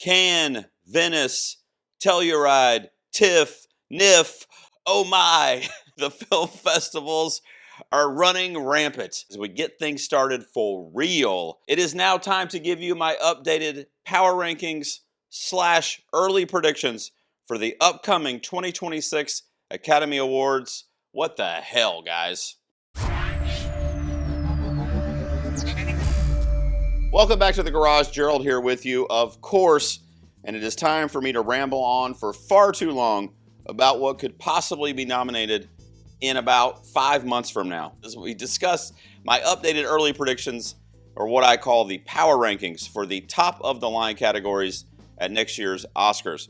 Cannes, Venice, Telluride, TIFF, NIF, oh my, the film festivals are running rampant as we get things started for real. It is now time to give you my updated power rankings / early predictions for the upcoming 2026 Academy Awards. What the hell, guys? Welcome back to the garage. Gerald here with you, of course, and it is time for me to ramble on for far too long about what could possibly be nominated in about 5 months from now, as we discuss my updated early predictions, or what I call the power rankings for the top of the line categories at next year's Oscars.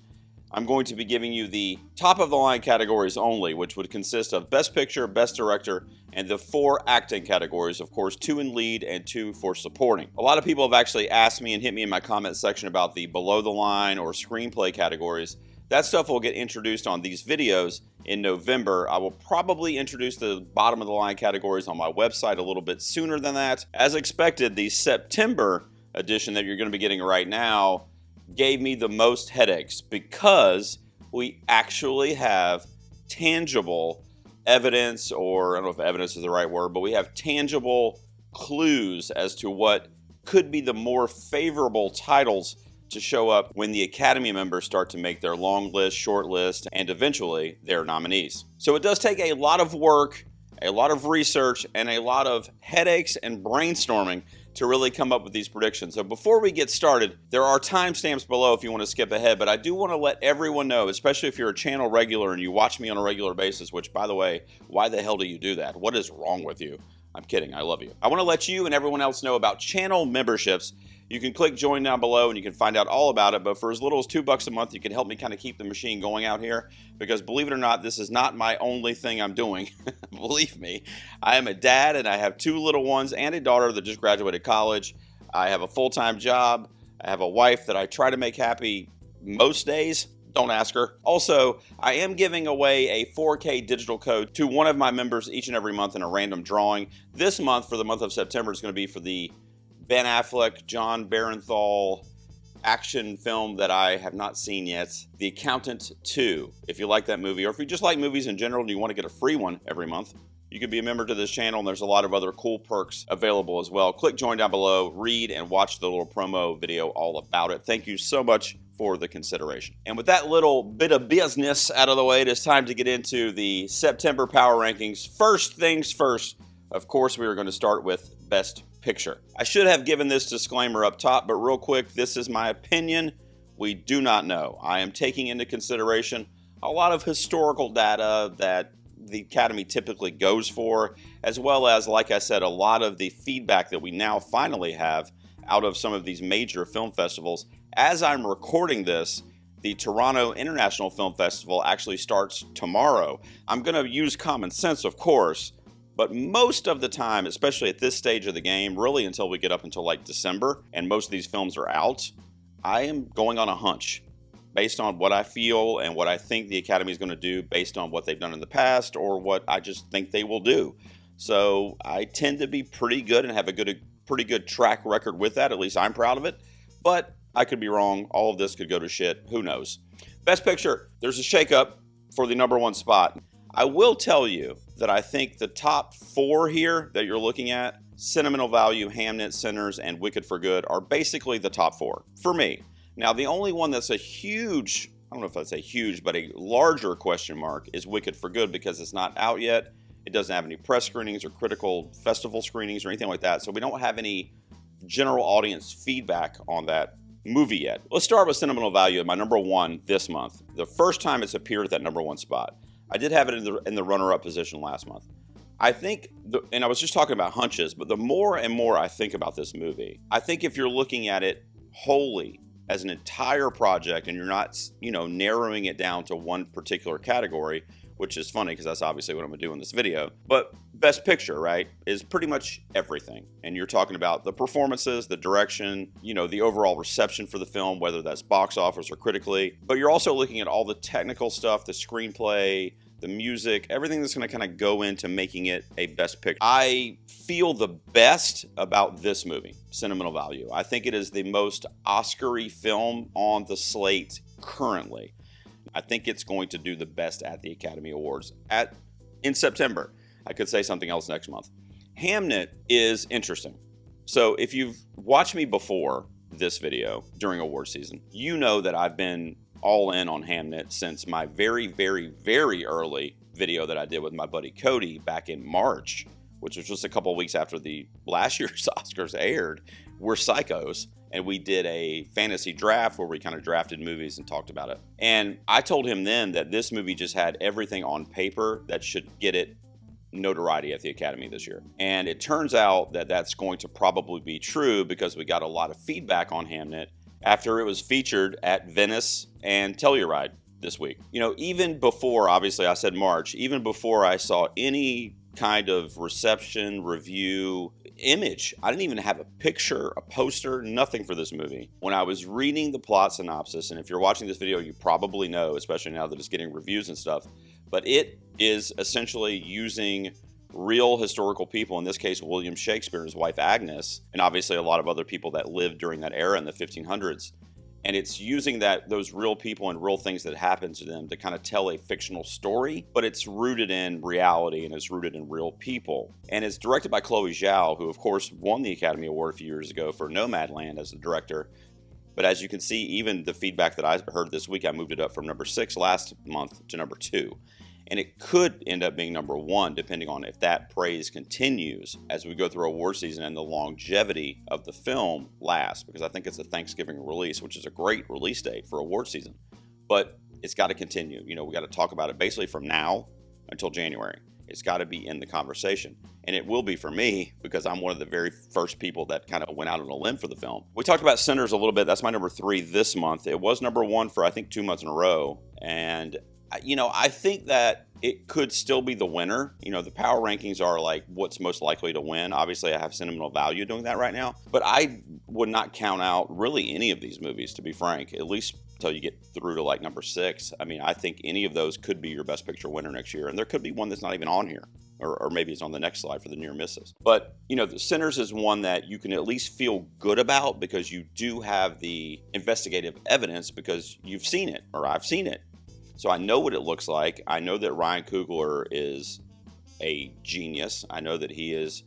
I'm going to be giving you the top of the line categories only, which would consist of Best Picture, Best Director, and the 4 acting categories, of course, 2 in lead and 2 for supporting. A lot of people have actually asked me and hit me in my comment section about the below the line or screenplay categories. That stuff will get introduced on these videos in November. I will probably introduce the bottom of the line categories on my website a little bit sooner than that. As expected, the September edition that you're going to be getting right now gave me the most headaches because we actually have tangible evidence, or I don't know if evidence is the right word, but we have tangible clues as to what could be the more favorable titles to show up when the Academy members start to make their long list, short list, and eventually their nominees. So it does take a lot of work, a lot of research, and a lot of headaches and brainstorming to really come up with these predictions. So before we get started, there are timestamps below if you want to skip ahead, but I do want to let everyone know, especially if you're a channel regular and you watch me on a regular basis, which, by the way, why the hell do you do that? What is wrong with you? I'm kidding, I love you. I want to let you and everyone else know about channel memberships. You can click join down below and you can find out all about it, but for as little as $2 a month, you can help me kind of keep the machine going out here, because believe it or not, this is not my only thing I'm doing. Believe me, I am a dad and I have 2 little ones and a daughter that just graduated college. I have a full-time job. I have a wife that I try to make happy most days. Don't ask her. Also, I am giving away a 4K digital code to one of my members each and every month in a random drawing. This month, for the month of September, is going to be for the Ben Affleck, John Barenthal action film that I have not seen yet, The Accountant 2. If you like that movie, or if you just like movies in general and you want to get a free one every month, you can be a member to this channel, and there's a lot of other cool perks available as well. Click join down below, read and watch the little promo video all about it. Thank you so much for the consideration. And with that little bit of business out of the way, it is time to get into the September power rankings. First things first, of course, we are going to start with Best Picture. I should have given this disclaimer up top, but real quick, this is my opinion. We do not know. I am taking into consideration a lot of historical data that the Academy typically goes for, as well as, like I said, a lot of the feedback that we now finally have out of some of these major film festivals. As I'm recording this, the Toronto International Film Festival actually starts tomorrow. I'm going to use common sense, of course, but most of the time, especially at this stage of the game, really until we get up until like December and most of these films are out, I am going on a hunch based on what I feel and what I think the Academy is going to do based on what they've done in the past or what I just think they will do. So I tend to be pretty good and have a pretty good track record with that. At least I'm proud of it, but I could be wrong. All of this could go to shit. Who knows? Best Picture, there's a shakeup for the #1 spot. I will tell you that I think the top 4 here that you're looking at, Sentimental Value, Hamnet, Sinners, and Wicked for Good, are basically the top 4 for me. Now, the only one that's a huge, I don't know if that's a huge, but a larger question mark is Wicked for Good, because it's not out yet. It doesn't have any press screenings or critical festival screenings or anything like that, so we don't have any general audience feedback on that movie yet. Let's start with Sentimental Value, my #1 this month. The first time it's appeared at that #1 spot. I did have it in the runner-up position last month. I think, and I was just talking about hunches, but the more and more I think about this movie, I think if you're looking at it wholly as an entire project and you're not, narrowing it down to one particular category, which is funny because that's obviously what I'm going to do in this video. But Best Picture, right, is pretty much everything. And you're talking about the performances, the direction, the overall reception for the film, whether that's box office or critically. But you're also looking at all the technical stuff, the screenplay, the music, everything that's going to kind of go into making it a best picture. I feel the best about this movie, Sentimental Value. I think it is the most Oscar-y film on the slate currently. I think it's going to do the best at the Academy Awards in September. I could say something else next month. Hamnet is interesting. So if you've watched me before this video during award season, you know that I've been all in on Hamnet since my very, very, very early video that I did with my buddy Cody back in March, which was just a couple of weeks after the last year's Oscars aired. We're psychos, and we did a fantasy draft where we kind of drafted movies and talked about it. And I told him then that this movie just had everything on paper that should get it notoriety at the Academy this year. And it turns out that that's going to probably be true because we got a lot of feedback on Hamnet after it was featured at Venice and Telluride this week. You know, even before, obviously I said March, even before I saw any kind of reception, review, image, I didn't even have a picture, a poster, nothing for this movie. When I was reading the plot synopsis, and if you're watching this video, you probably know, especially now that it's getting reviews and stuff, but it is essentially using real historical people, in this case William Shakespeare, his wife Agnes, and obviously a lot of other people that lived during that era in the 1500s. And it's using those real people and real things that happened to them to kind of tell a fictional story, but it's rooted in reality and it's rooted in real people. And it's directed by Chloe Zhao, who of course won the Academy Award a few years ago for Nomadland as the director. But as you can see, even the feedback that I heard this week, I moved it up from number 6 last month to number 2. And it could end up being number 1, depending on if that praise continues as we go through award season and the longevity of the film lasts, because I think it's a Thanksgiving release, which is a great release date for award season. But it's got to continue. You know, we got to talk about it basically from now until January. It's got to be in the conversation. And it will be for me because I'm one of the very first people that kind of went out on a limb for the film. We talked about Sinners a little bit. That's my number 3 this month. It was number 1 for I think 2 months in a row. And you know, I think that it could still be the winner. You know, the power rankings are like what's most likely to win. Obviously, I have Sentimental Value doing that right now. But I would not count out really any of these movies, to be frank, at least until you get through to like number 6. I mean, I think any of those could be your Best Picture winner next year. And there could be one that's not even on here. Or maybe it's on the next slide for the near misses. But, you know, the Sinners is one that you can at least feel good about because you do have the investigative evidence because you've seen it, or I've seen it. So I know what it looks like. I know that Ryan Coogler is a genius. I know that he is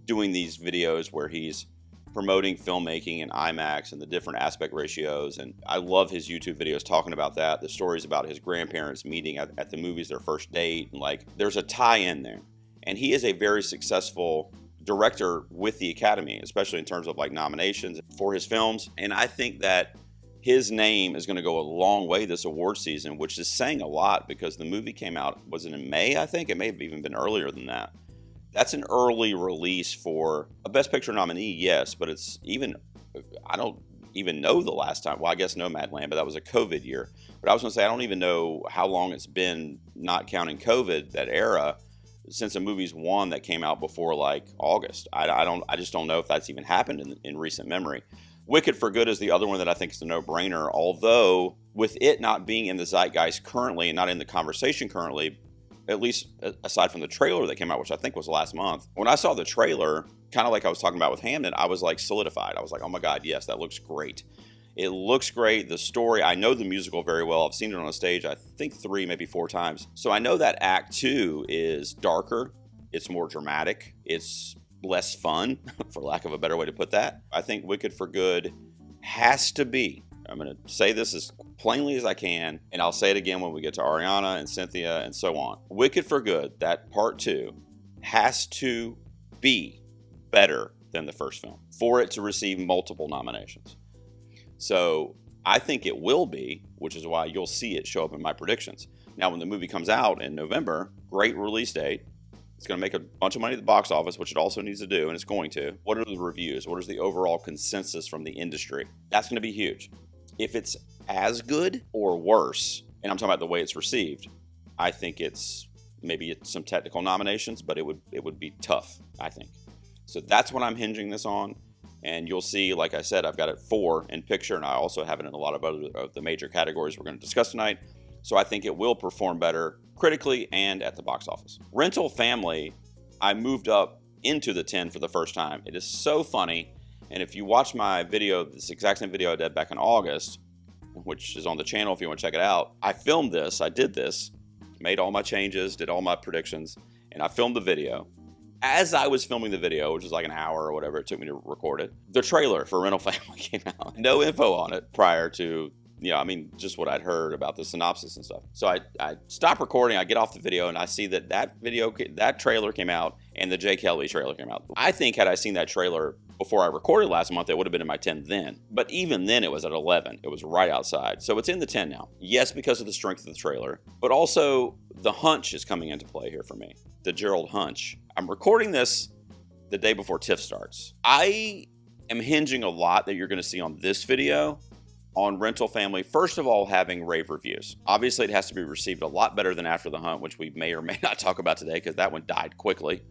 doing these videos where he's promoting filmmaking in IMAX and the different aspect ratios. And I love his YouTube videos talking about that. The stories about his grandparents meeting at the movies, their first date. And like, there's a tie-in there. And he is a very successful director with the Academy, especially in terms of like nominations for his films. And I think that his name is going to go a long way this award season, which is saying a lot because the movie came out, was it in May, I think? It may have even been earlier than that. That's an early release for a Best Picture nominee, yes, but it's even, I don't even know the last time. Well, I guess Nomadland, but that was a COVID year. But I was going to say, I don't even know how long it's been, not counting COVID, that era, since a movie's one that came out before like August. I just don't know if that's even happened in recent memory. Wicked for Good is the other one that I think is a no-brainer, although with it not being in the zeitgeist currently and not in the conversation currently, at least aside from the trailer that came out, which I think was last month, when I saw the trailer, kind of like I was talking about with Hamnet, I was like solidified. I was like, oh my God, yes, that looks great. It looks great. The story, I know the musical very well. I've seen it on a stage, I think 3, maybe 4 times. So I know that Act 2 is darker. It's more dramatic. It's less fun, for lack of a better way to put that. I think Wicked for Good has to be, I'm going to say this as plainly as I can, and I'll say it again when we get to Ariana and Cynthia and so on. Wicked for Good, that part 2, has to be better than the first film for it to receive multiple nominations. So I think it will be, which is why you'll see it show up in my predictions. Now, when the movie comes out in November, great release date. It's going to make a bunch of money at the box office, which it also needs to do, and it's going to. What are the reviews? What is the overall consensus from the industry? That's going to be huge. If it's as good or worse, and I'm talking about the way it's received, I think it's some technical nominations, but it would be tough, I think. So that's what I'm hinging this on. And you'll see, like I said, I've got it 4 in picture, and I also have it in a lot of other of the major categories we're going to discuss tonight. So I think it will perform better critically and at the box office. Rental Family, I moved up into the 10 for the first time. It is so funny. And if you watch my video, this exact same video I did back in August, which is on the channel if you want to check it out, I filmed this, I did this, made all my changes, did all my predictions, and I filmed the video. As I was filming the video, which was like an hour or whatever it took me to record it, the trailer for Rental Family came out. No info on it prior to, just what I'd heard about the synopsis and stuff. So I stop recording, I get off the video, and I see that trailer came out, and the Jay Kelly trailer came out. I think had I seen that trailer before I recorded last month, it would have been in my 10 then. But even then, it was at 11. It was right outside. So it's in the 10 now. Yes, because of the strength of the trailer, but also the hunch is coming into play here for me. The Gerald hunch. I'm recording this the day before TIFF starts. I am hinging a lot that you're going to see on this video on Rental Family. First of all, having rave reviews. Obviously, it has to be received a lot better than After the Hunt, which we may or may not talk about today because that one died quickly.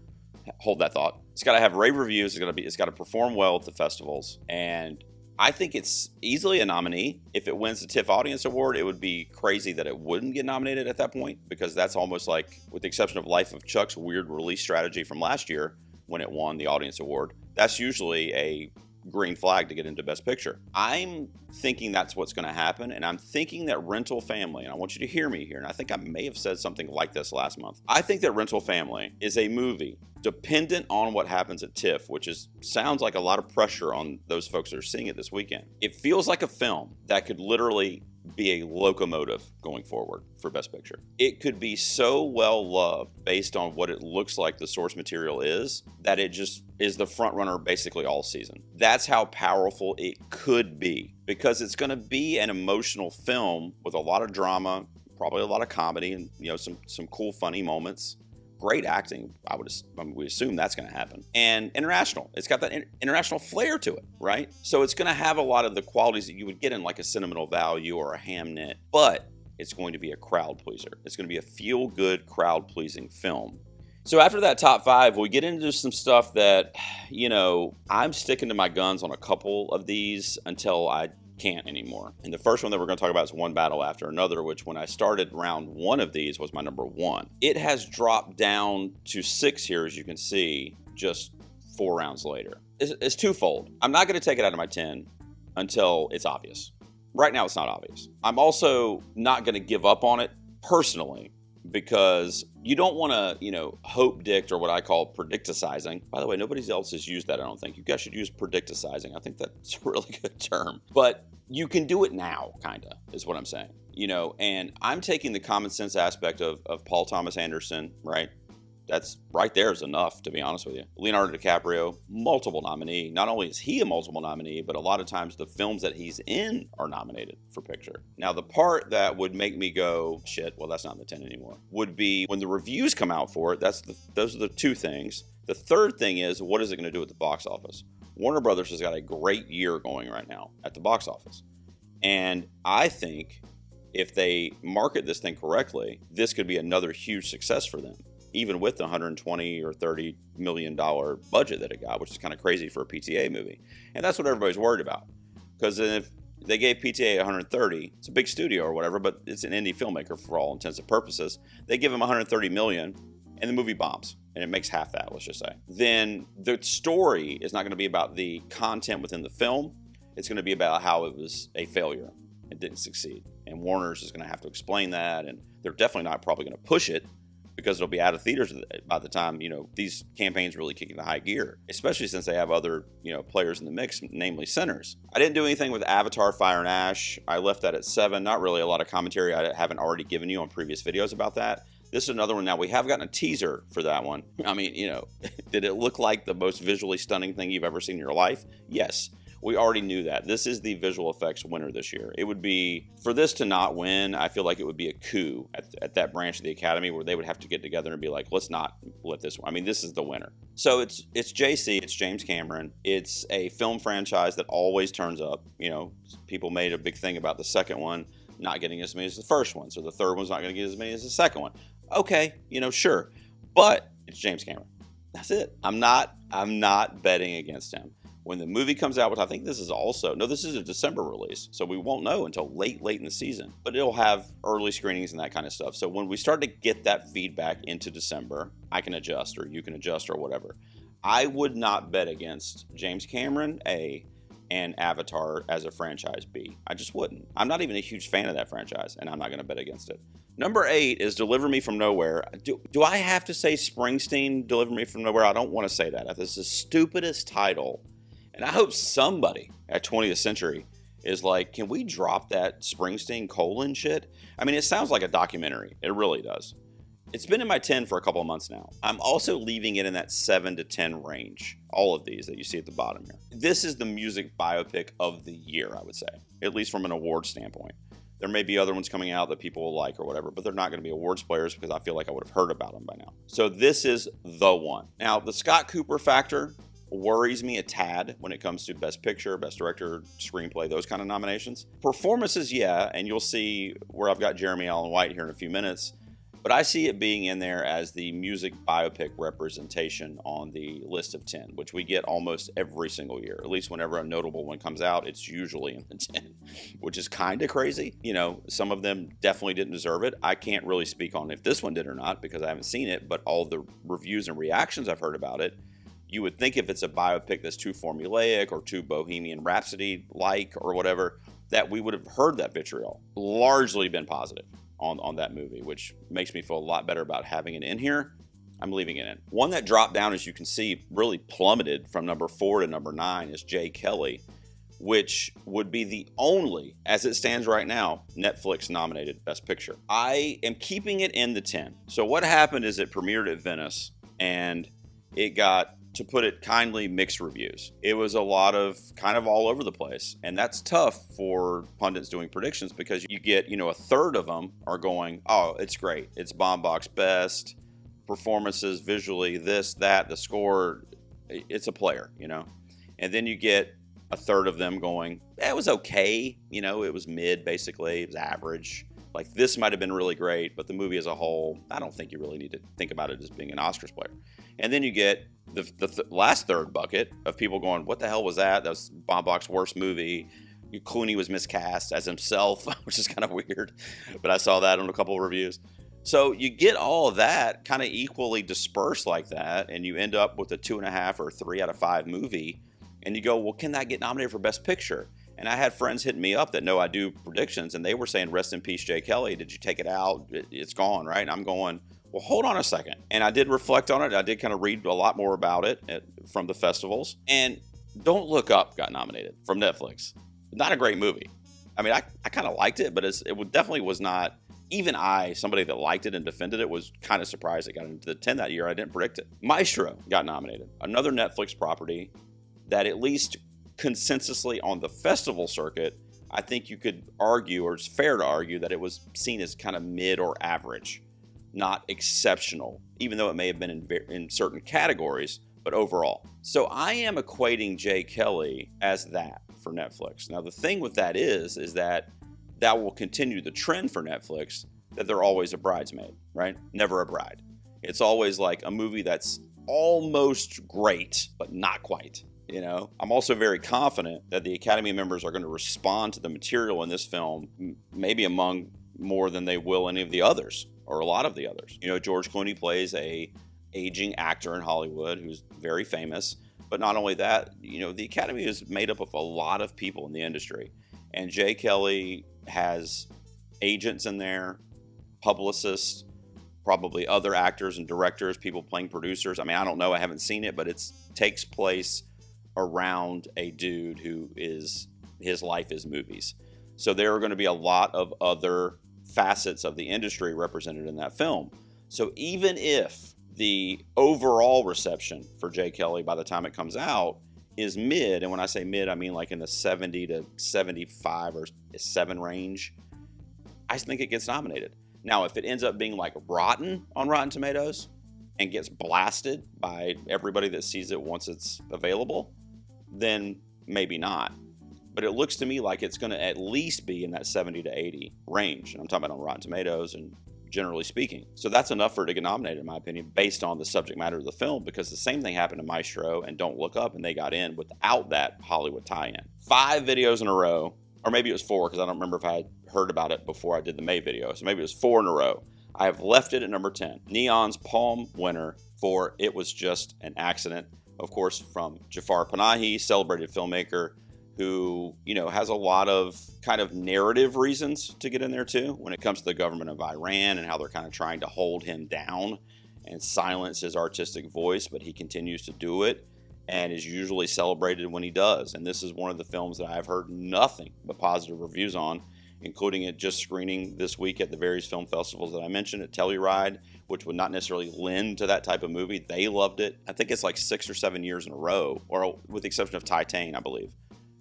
Hold that thought. It's got to have rave reviews. It's got to perform well at the festivals. And I think it's easily a nominee. If it wins the TIFF Audience Award, it would be crazy that it wouldn't get nominated at that point, because that's almost like, with the exception of Life of Chuck's weird release strategy from last year when it won the Audience Award, that's usually a green flag to get into Best Picture. I'm thinking that's what's going to happen, and I'm thinking that Rental Family, and I want you to hear me here, and I think I may have said something like this last month. I think that Rental Family is a movie dependent on what happens at TIFF, which sounds like a lot of pressure on those folks that are seeing it this weekend. It feels like a film that could literally be a locomotive going forward for Best Picture. It could be so well loved based on what it looks like the source material is, that it just is the front runner basically all season. That's how powerful it could be, because it's going to be an emotional film with a lot of drama, probably a lot of comedy, and some cool funny moments. Great acting. We assume that's going to happen. And international. It's got that international flair to it, right? So it's going to have a lot of the qualities that you would get in like a Sentimental Value or a Hamnet, but it's going to be a crowd pleaser. It's going to be a feel-good, crowd-pleasing film. So after that top 5, we get into some stuff that, I'm sticking to my guns on a couple of these until I can't anymore. And the first one that we're going to talk about is One Battle After Another, which when I started round 1 of these was my number 1. It has dropped down to 6 here, as you can see, just 4 rounds later. It's twofold. I'm not going to take it out of my 10 until it's obvious. Right now, it's not obvious. I'm also not going to give up on it personally, because you don't want to, hope dict, or what I call predicticizing. By the way, nobody else has used that, I don't think. You guys should use predicticizing. I think that's a really good term. But you can do it now, kind of, is what I'm saying. And I'm taking the common sense aspect of Paul Thomas Anderson, right? That's right there is enough, to be honest with you. Leonardo DiCaprio, multiple nominee. Not only is he a multiple nominee, but a lot of times the films that he's in are nominated for picture. Now, the part that would make me go, shit, well, that's not in the 10 anymore, would be when the reviews come out for it. Those are the 2 things. The third thing is, what is it going to do at the box office? Warner Brothers has got a great year going right now at the box office. And I think if they market this thing correctly, this could be another huge success for them, even with the $120 or $30 million budget that it got, which is kind of crazy for a PTA movie. And that's what everybody's worried about. Because if they gave PTA 130, it's a big studio or whatever, but it's an indie filmmaker for all intents and purposes. They give him 130 million and the movie bombs, and it makes half that, let's just say. Then the story is not going to be about the content within the film. It's going to be about how it was a failure. It didn't succeed. And Warner's is going to have to explain that, and they're definitely not probably going to push it, because it'll be out of theaters by the time, these campaigns really kick into high gear, especially since they have other, players in the mix, namely Sinners. I didn't do anything with Avatar, Fire and Ash. I left that at 7. Not really a lot of commentary I haven't already given you on previous videos about that. This is another one. Now, we have gotten a teaser for that one. I mean, did it look like the most visually stunning thing you've ever seen in your life? Yes. We already knew that. This is the visual effects winner this year. It would be, for this to not win, I feel like it would be a coup at that branch of the Academy, where they would have to get together and be like, let's not let this win. I mean, this is the winner. So it's JC, it's James Cameron. It's a film franchise that always turns up. People made a big thing about the second one not getting as many as the first one. So the third one's not going to get as many as the second one. Okay, sure. But it's James Cameron. That's it. I'm not betting against him. When the movie comes out, which I think this is also, no, this is a December release, so we won't know until late in the season, but it'll have early screenings and that kind of stuff. So when we start to get that feedback into December, I can adjust, or you can adjust, or whatever. I would not bet against James Cameron, A, and Avatar as a franchise, B. I just wouldn't. I'm not even a huge fan of that franchise, and I'm not going to bet against it. Number 8 is Deliver Me From Nowhere. Do I have to say Springsteen, Deliver Me From Nowhere? I don't want to say that. This is the stupidest title. And I hope somebody at 20th Century is like, can we drop that Springsteen : shit? I mean, it sounds like a documentary. It really does. It's been in my 10 for a couple of months now. I'm also leaving it in that 7 to 10 range. All of these that you see at the bottom here. This is the music biopic of the year, I would say, at least from an award standpoint. There may be other ones coming out that people will like or whatever, but they're not going to be awards players because I feel like I would have heard about them by now. So this is the one. Now, the Scott Cooper factor worries me a tad when it comes to Best Picture, Best Director, Screenplay, those kind of nominations. Performances, yeah, and you'll see where I've got Jeremy Allen White here in a few minutes. But I see it being in there as the music biopic representation on the list of 10, which we get almost every single year. At least whenever a notable one comes out, it's usually in the 10, which is kind of crazy. You know, some of them definitely didn't deserve it. I can't really speak on if this one did or not because I haven't seen it, but all the reviews and reactions I've heard about it, you would think if it's a biopic that's too formulaic or too Bohemian Rhapsody-like or whatever, that we would have heard that vitriol. Largely been positive on that movie, which makes me feel a lot better about having it in here. I'm leaving it in. One that dropped down, as you can see, really plummeted from number 4 to number 9 is Jay Kelly, which would be the only, as it stands right now, Netflix nominated Best Picture. I am keeping it in the 10. So what happened is it premiered at Venice and it got, to put it kindly, mixed reviews. It was a lot of kind of all over the place. And that's tough for pundits doing predictions because you get, a third of them are going, oh, it's great. It's bomb box best, performances, visually, this, that, the score, it's a player, And then you get a third of them going, it was okay. It was mid, basically. It was average. Like, this might have been really great, but the movie as a whole, I don't think you really need to think about it as being an Oscars player. And then you get the last third bucket of people going, what the hell was that? That was Bob Bach's worst movie. Clooney was miscast as himself, which is kind of weird. But I saw that on a couple of reviews. So you get all of that kind of equally dispersed like that, and you end up with a 2.5 or 3 out of 5 movie. And you go, well, can that get nominated for Best Picture? And I had friends hitting me up that know I do predictions, and they were saying, rest in peace, Jay Kelly. Did you take it out? It's gone, right? And I'm going, well, hold on a second. And I did reflect on it. I did kind of read a lot more about it from the festivals. And Don't Look Up got nominated from Netflix. Not a great movie. I mean, I kind of liked it, but it definitely was not. Even somebody that liked it and defended it, was kind of surprised it got into the 10 that year. I didn't predict it. Maestro got nominated. Another Netflix property that at least consensusly on the festival circuit, I think you could argue, or it's fair to argue, that it was seen as kind of mid or average, not exceptional, even though it may have been in certain categories, but overall. So I am equating Jay Kelly as that for Netflix. Now, the thing with that is that will continue the trend for Netflix that they're always a bridesmaid, right? Never a bride. It's always like a movie that's almost great, but not quite. I'm also very confident that the Academy members are going to respond to the material in this film, maybe among more than they will any of the others, or a lot of the others. George Clooney plays a aging actor in Hollywood who's very famous. But not only that, the Academy is made up of a lot of people in the industry. And Jay Kelly has agents in there, publicists, probably other actors and directors, people playing producers. I mean, I don't know. I haven't seen it, but it takes place around a dude who his life is movies. So there are going to be a lot of other facets of the industry represented in that film. So even if the overall reception for Jay Kelly by the time it comes out is mid, and when I say mid, I mean like in the 70 to 75 or 7 range, I think it gets nominated. Now, if it ends up being like rotten on Rotten Tomatoes and gets blasted by everybody that sees it once it's available, then maybe not. But it looks to me like it's going to at least be in that 70 to 80 range. And I'm talking about on Rotten Tomatoes and generally speaking. So that's enough for it to get nominated, in my opinion, based on the subject matter of the film, because the same thing happened to Maestro and Don't Look Up, and they got in without that Hollywood tie-in. 5 videos in a row, or maybe it was 4, because I don't remember if I had heard about it before I did the May video, so maybe it was 4 in a row. I have left it at number 10. Neon's Palm winner for It Was Just an Accident, of course, from Jafar Panahi, celebrated filmmaker, who, you know, has a lot of kind of narrative reasons to get in there too when it comes to the government of Iran and how they're kind of trying to hold him down and silence his artistic voice, but he continues to do it and is usually celebrated when he does. And this is one of the films that I've heard nothing but positive reviews on, including it just screening this week at the various film festivals that I mentioned, at Telluride, which would not necessarily lend to that type of movie. They loved it. I think it's like 6 or 7 years in a row, or with the exception of Titan, I believe,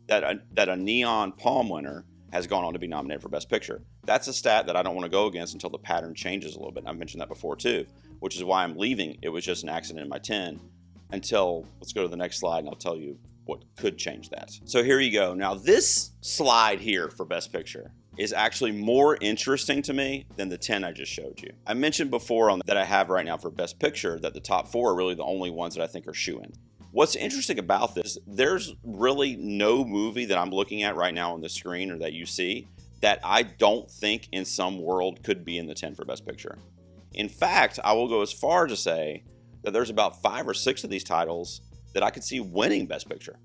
that a Neon Palm winner has gone on to be nominated for Best Picture. That's a stat that I don't want to go against until the pattern changes a little bit. I've mentioned that before too, which is why I'm leaving It Was Just an Accident in my 10 until, let's go to the next slide and I'll tell you what could change that. So here you go. Now this slide here for Best Picture is actually more interesting to me than the 10 I just showed you. I mentioned before that I have right now for Best Picture that the top 4 are really the only ones that I think are shoo-in. What's interesting about this, there's really no movie that I'm looking at right now on the screen or that you see that I don't think in some world could be in the 10 for Best Picture. In fact, I will go as far to say that there's about 5 or 6 of these titles that I could see winning Best Picture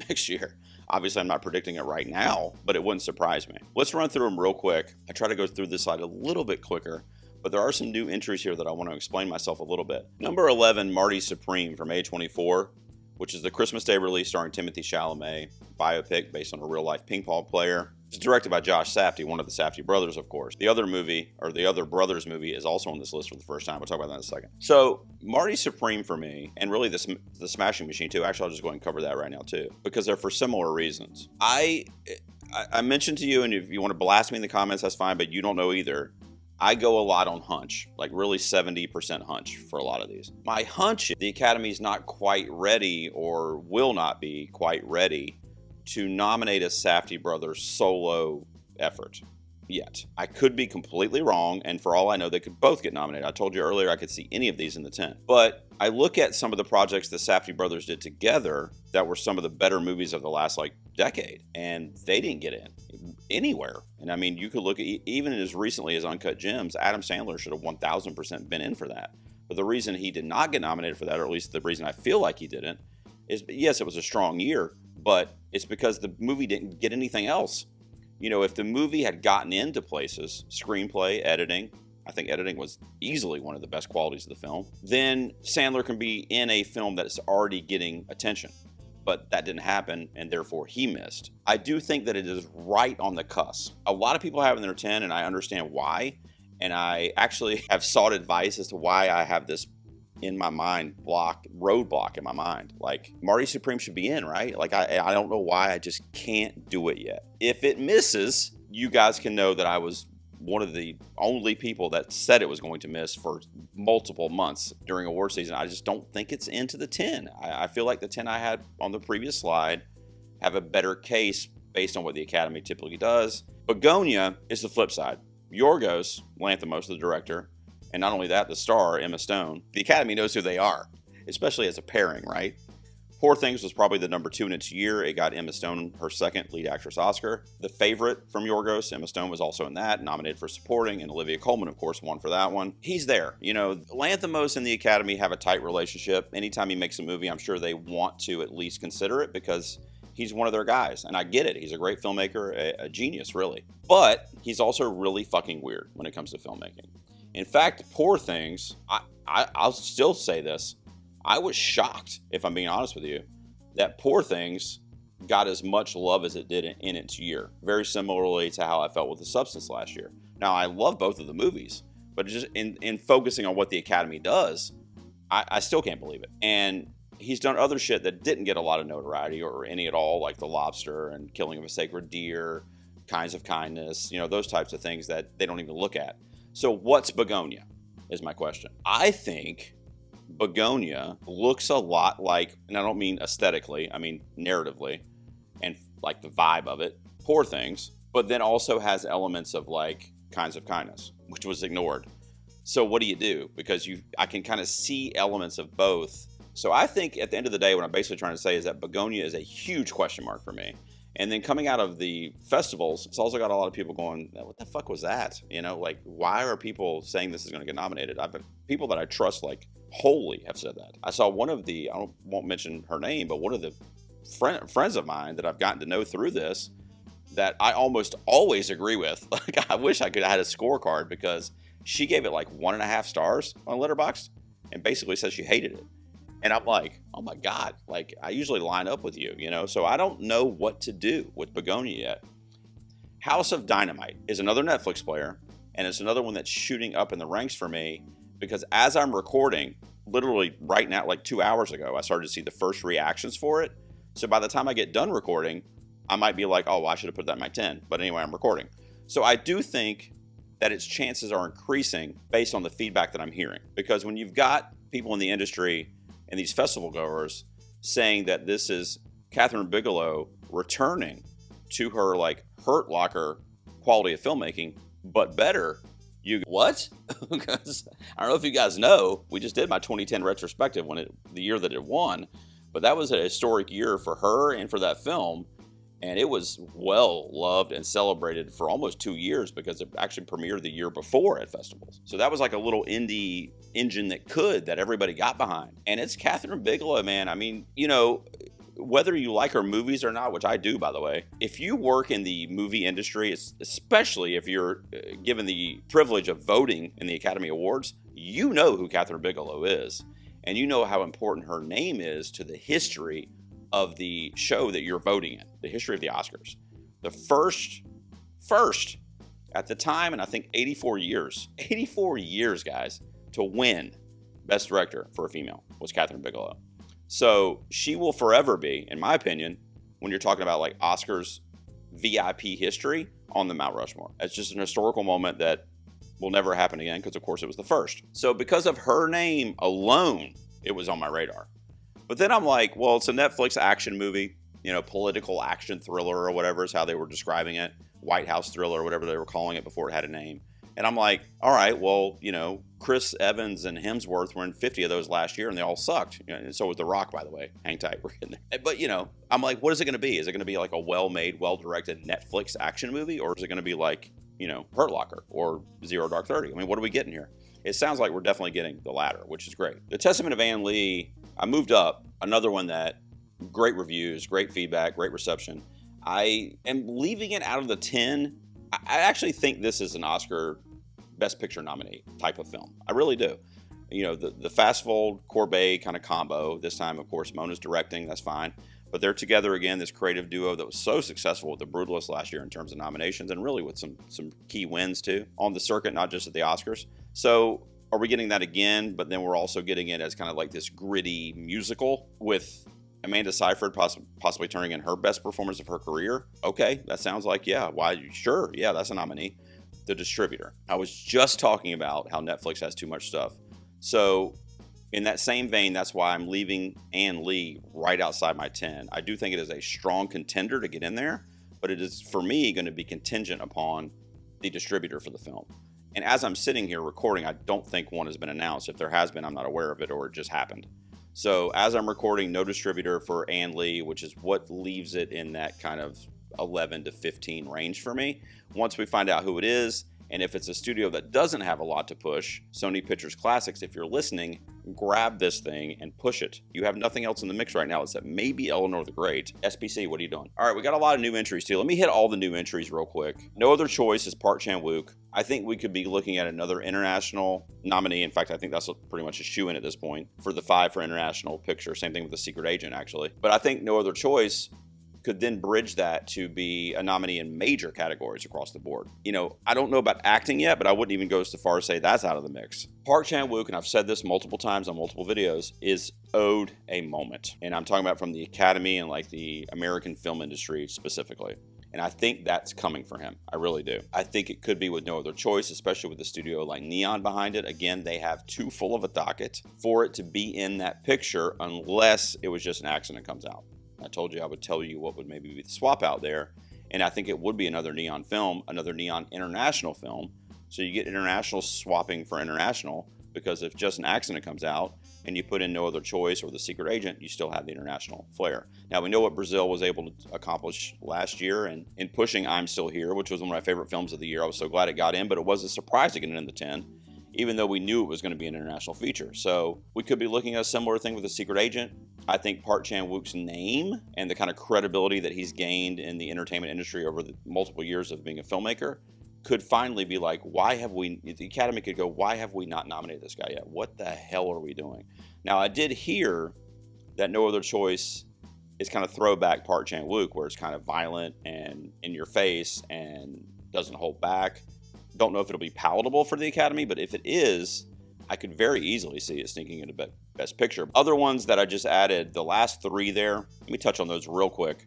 next year. Obviously, I'm not predicting it right now, but it wouldn't surprise me. Let's run through them real quick. I try to go through this slide a little bit quicker, but there are some new entries here that I want to explain myself a little bit. Number 11, Marty Supreme from A24. Which is the Christmas Day release starring Timothée Chalamet, biopic based on a real-life ping pong player. It's directed by Josh Safdie, one of the Safdie brothers, of course. The other movie, or the other brothers movie, is also on this list for the first time. We'll talk about that in a second. So, Marty Supreme for me, and really the Smashing Machine too. Actually, I'll just go ahead and cover that right now too, because they're for similar reasons. I mentioned to you, and if you want to blast me in the comments, that's fine, but you don't know either. I go a lot on hunch, like really 70% hunch for a lot of these. My hunch is the Academy's not quite ready, or will not be quite ready, to nominate a Safdie Brothers solo effort yet. I could be completely wrong, and for all I know, they could both get nominated. I told you earlier I could see any of these in the 10. But I look at some of the projects the Safdie Brothers did together that were some of the better movies of the last decade, and they didn't get in anywhere. And I mean, you could look at even as recently as Uncut Gems, Adam Sandler should have 1000% been in for that. But the reason he did not get nominated for that, or at least the reason I feel like he didn't, is yes, it was a strong year, but it's because the movie didn't get anything else. You know, if the movie had gotten into places, screenplay, editing, I think editing was easily one of the best qualities of the film, then Sandler can be in a film that's already getting attention. But that didn't happen, and therefore he missed. I do think that it is right on the cusp. A lot of people have in their 10, and I understand why. And I actually have sought advice as to why I have this in my mind, roadblock in my mind. Like, Marty Supreme should be in, right? Like, I don't know why, I just can't do it yet. If it misses, you guys can know that I was one of the only people that said it was going to miss for multiple months during award season. I just don't think it's into the 10. I feel like the 10 I had on the previous slide have a better case based on what the Academy typically does. Begonia is the flip side. Yorgos Lanthimos, the director, and not only that, the star, Emma Stone. The Academy knows who they are, especially as a pairing, right? Poor Things was probably the number 2 in its year. It got Emma Stone her second lead actress Oscar. The Favorite from Yorgos, Emma Stone was also in that, nominated for supporting, and Olivia Colman, of course, won for that one. He's there. You know, Lanthimos and the Academy have a tight relationship. Anytime he makes a movie, I'm sure they want to at least consider it because he's one of their guys, and I get it. He's a great filmmaker, a genius, really. But he's also really fucking weird when it comes to filmmaking. In fact, Poor Things, I'll still say this, I was shocked, if I'm being honest with you, that Poor Things got as much love as it did in its year. Very similarly to how I felt with The Substance last year. Now, I love both of the movies, but just in focusing on what the Academy does, I still can't believe it. And he's done other shit that didn't get a lot of notoriety or any at all, like The Lobster and Killing of a Sacred Deer, Kinds of Kindness, you know, those types of things that they don't even look at. So what's Begonia is my question. I think Begonia looks a lot like, and I don't mean aesthetically, I mean narratively, and like the vibe of it, Poor Things, but then also has elements of like Kinds of Kindness, which was ignored So what do? Because I can kind of see elements of both. So I think at the end of the day, what I'm basically trying to say is that Begonia is a huge question mark for me. And then coming out of the festivals, it's also got a lot of people going, what the fuck was that? You know, like, why are people saying this is going to get nominated? People that I trust, like, wholly have said that. I saw one of the, won't mention her name, but one of the friends of mine that I've gotten to know through this that I almost always agree with. Like, I wish I had a scorecard, because she gave it like 1.5 stars on Letterboxd and basically said she hated it. And I'm like, oh my God, like, I usually line up with you, you know? So I don't know what to do with Begonia yet. House of Dynamite is another Netflix player, and it's another one that's shooting up in the ranks for me, because as I'm recording, literally right now, like 2 hours ago, I started to see the first reactions for it. So by the time I get done recording, I might be like, oh, well, I should have put that in my 10. But anyway, I'm recording. So I do think that its chances are increasing based on the feedback that I'm hearing. Because when you've got people in the industry and these festival goers saying that this is Catherine Bigelow returning to her, like, Hurt Locker quality of filmmaking, but better, you what? Because I don't know if you guys know, we just did my 2010 retrospective the year that it won, but that was a historic year for her and for that film. And it was well loved and celebrated for almost 2 years, because it actually premiered the year before at festivals. So that was like a little indie engine that everybody got behind. And it's Catherine Bigelow, man. I mean, you know, whether you like her movies or not, which I do, by the way, if you work in the movie industry, especially if you're given the privilege of voting in the Academy Awards, you know who Catherine Bigelow is. And you know how important her name is to the history of the show that you're voting in, the history of the Oscars. The first at the time, and I think 84 years, guys, to win Best Director for a female was Catherine Bigelow. So she will forever be, in my opinion, when you're talking about like Oscars VIP history, on the Mount Rushmore. It's just an historical moment that will never happen again, because of course it was the first. So because of her name alone, it was on my radar. But then I'm like, well, it's a Netflix action movie, you know, political action thriller or whatever is how they were describing it. White House thriller or whatever they were calling it before it had a name. And I'm like, all right, well, you know, Chris Evans and Hemsworth were in 50 of those last year, and they all sucked. You know, and so was The Rock, by the way. Hang tight, we're in there. But, you know, I'm like, what is it going to be? Is it going to be like a well-made, well-directed Netflix action movie? Or is it going to be like, you know, Hurt Locker or Zero Dark 30? I mean, what are we getting here? It sounds like we're definitely getting the latter, which is great. The Testament of Ann Lee, I moved up. Another one that great reviews, great feedback, great reception. I am leaving it out of the 10. I actually think this is an Oscar Best Picture nominee type of film. I really do. You know, the Fastfold, Corbet kind of combo. This time, of course, Mona's directing. That's fine. But they're together again, this creative duo that was so successful with The Brutalist last year in terms of nominations, and really with some key wins too on the circuit, not just at the Oscars. So are we getting that again? But then we're also getting it as kind of like this gritty musical with Amanda Seyfried possibly turning in her best performance of her career. Okay, that sounds like, yeah, why? Sure, yeah, that's a nominee. The Distributor. I was just talking about how Netflix has too much stuff. So in that same vein, that's why I'm leaving Ann Lee right outside my 10. I do think it is a strong contender to get in there, but it is, for me, going to be contingent upon the distributor for the film. And as I'm sitting here recording, I don't think one has been announced. If there has been, I'm not aware of it, or it just happened. So as I'm recording, no distributor for Ann Lee, which is what leaves it in that kind of 11 to 15 range for me. Once we find out who it is, and if it's a studio that doesn't have a lot to push, Sony Pictures Classics, if you're listening, grab this thing and push it. You have nothing else in the mix right now except maybe Eleanor the Great. SPC, what are you doing? All right, we got a lot of new entries too. Let me hit all the new entries real quick. No Other Choice is Park Chan-wook. I think we could be looking at another international nominee. In fact, I think that's pretty much a shoe-in at this point for the 5 for international picture. Same thing with The Secret Agent, actually. But I think No Other Choice could then bridge that to be a nominee in major categories across the board. You know, I don't know about acting yet, but I wouldn't even go so far as to say that's out of the mix. Park Chan-wook, and I've said this multiple times on multiple videos, is owed a moment. And I'm talking about from the Academy and like the American film industry specifically. And I think that's coming for him. I really do. I think it could be with No Other Choice, especially with a studio like Neon behind it. Again, they have too full of a docket for it to be in that picture unless it was just an accident that comes out. I told you I would tell you what would maybe be the swap out there. And I think it would be another Neon film, another Neon international film, So you get international swapping for international, because if Just an Accident comes out and you put in No Other Choice or The Secret Agent, you still have the international flair. Now, we know what Brazil was able to accomplish last year, and in pushing I'm Still Here, which was one of my favorite films of the year. I was so glad it got in, but it was a surprise to get it in the 10, even though we knew it was going to be an international feature. So we could be looking at a similar thing with The Secret Agent. I think Park Chan-wook's name and the kind of credibility that he's gained in the entertainment industry over the multiple years of being a filmmaker could finally be like, the Academy could go, why have we not nominated this guy yet? What the hell are we doing? Now, I did hear that No Other Choice is kind of throwback Park Chan-wook, where it's kind of violent and in your face and doesn't hold back. Don't know if it'll be palatable for the Academy, but if it is, I could very easily see it sneaking into Best Picture. Other ones that I just added, the last 3 there, let me touch on those real quick.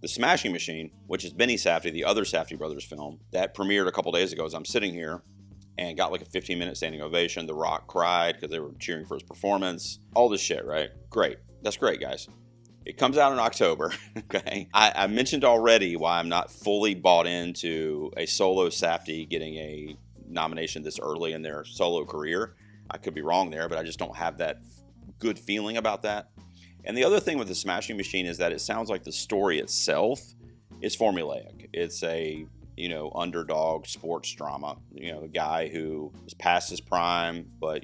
The Smashing Machine, which is Benny Safdie, the other Safdie brothers film, that premiered a couple days ago as I'm sitting here and got like a 15-minute standing ovation. The Rock cried because they were cheering for his performance. All this shit, right? Great. That's great, guys. It comes out in October, okay? I mentioned already why I'm not fully bought into a solo Safdie getting a nomination this early in their solo career. I could be wrong there, but I just don't have that good feeling about that. And the other thing with the Smashing Machine is that it sounds like the story itself is formulaic. It's a, underdog sports drama. A guy who is past his prime, but,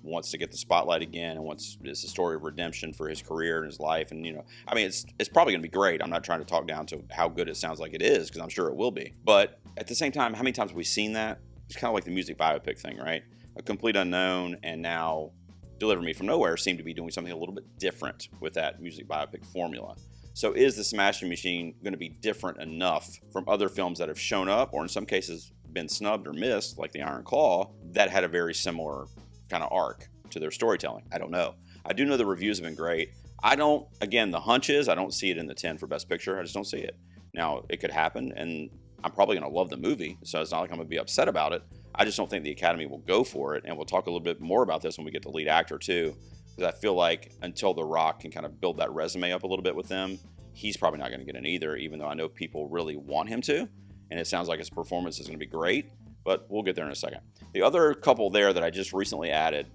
wants to get the spotlight again, and it's a story of redemption for his career and his life. And, it's probably going to be great. I'm not trying to talk down to how good it sounds like it is, because I'm sure it will be. But at the same time, how many times have we seen that? It's kind of like the music biopic thing, right? A complete unknown, and now Deliver Me From Nowhere seem to be doing something a little bit different with that music biopic formula. So is the Smashing Machine going to be different enough from other films that have shown up, or in some cases been snubbed or missed, like The Iron Claw, that had a very similar kind of arc to their storytelling? I don't know. I do know the reviews have been great. The hunch is I don't see it in the 10 for Best Picture. I just don't see it. Now, it could happen, and I'm probably going to love the movie, so it's not like I'm going to be upset about it. I just don't think the Academy will go for it, and we'll talk a little bit more about this when we get to lead actor too, because I feel like until The Rock can kind of build that resume up a little bit with them, he's probably not going to get in either, even though I know people really want him to, and it sounds like his performance is going to be great, but we'll get there in a second. The other couple there that I just recently added,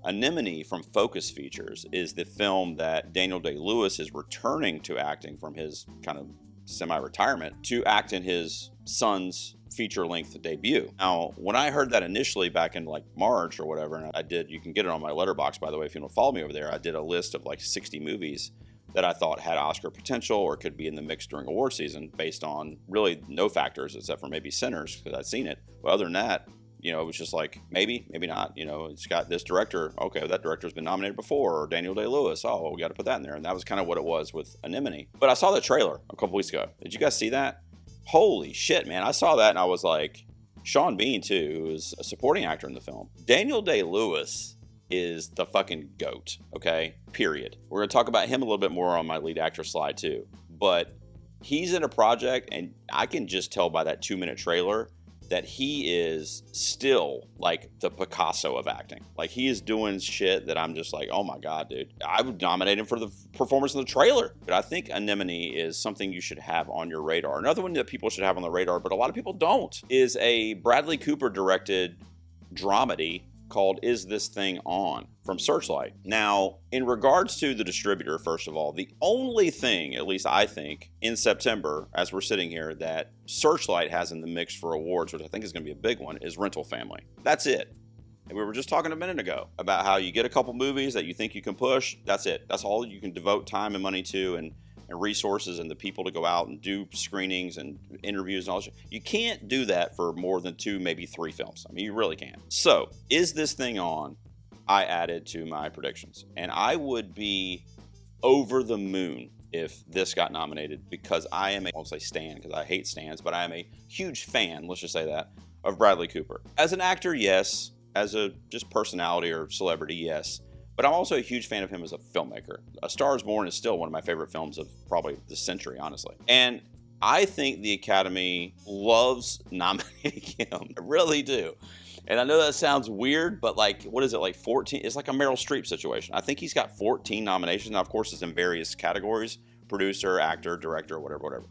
Anemone from Focus Features, is the film that Daniel Day-Lewis is returning to acting from his kind of semi-retirement to act in his son's feature-length debut. Now, when I heard that initially back in like March or whatever, and you can get it on my letterbox, by the way, if you want to follow me over there, I did a list of like 60 movies that I thought had Oscar potential or could be in the mix during award season based on really no factors except for maybe Sinners, because I'd seen it. But other than that, it was just like, maybe not. It's got this director. Okay, that director's been nominated before, or Daniel Day-Lewis. Oh, well, we got to put that in there. And that was kind of what it was with Anemone. But I saw the trailer a couple weeks ago. Did you guys see that? Holy shit, man. I saw that and I was like, Sean Bean, too, who is a supporting actor in the film. Daniel Day-Lewis is the fucking GOAT, okay? Period. We're going to talk about him a little bit more on my lead actor slide, too. But he's in a project, and I can just tell by that 2-minute trailer that he is still like the Picasso of acting. Like, he is doing shit that I'm just like, oh my God, dude. I would nominate him for the performance in the trailer. But I think Anemone is something you should have on your radar. Another one that people should have on the radar, but a lot of people don't, is a Bradley Cooper directed dramedy called Is This Thing On? From Searchlight. Now, in regards to the distributor, first of all, the only thing, at least I think, in September, as we're sitting here, that Searchlight has in the mix for awards, which I think is going to be a big one, is Rental Family. That's it. And we were just talking a minute ago about how you get a couple movies that you think you can push. That's it. That's all you can devote time and money to, and resources and the people to go out and do screenings and interviews and all that shit. You can't do that for more than 2, maybe 3 films. I mean, you really can't. So, Is This Thing On? I added to my predictions. And I would be over the moon if this got nominated, because I am I won't say stan, because I hate stans, but I am a huge fan, let's just say that, of Bradley Cooper. As an actor, yes. As a just personality or celebrity, yes. But I'm also a huge fan of him as a filmmaker. A Star is Born is still one of my favorite films of probably the century, honestly. And I think the Academy loves nominating him. I really do. And I know that sounds weird, but like, what is it, like 14? It's like a Meryl Streep situation. I think he's got 14 nominations. Now, of course, it's in various categories: producer, actor, director, whatever.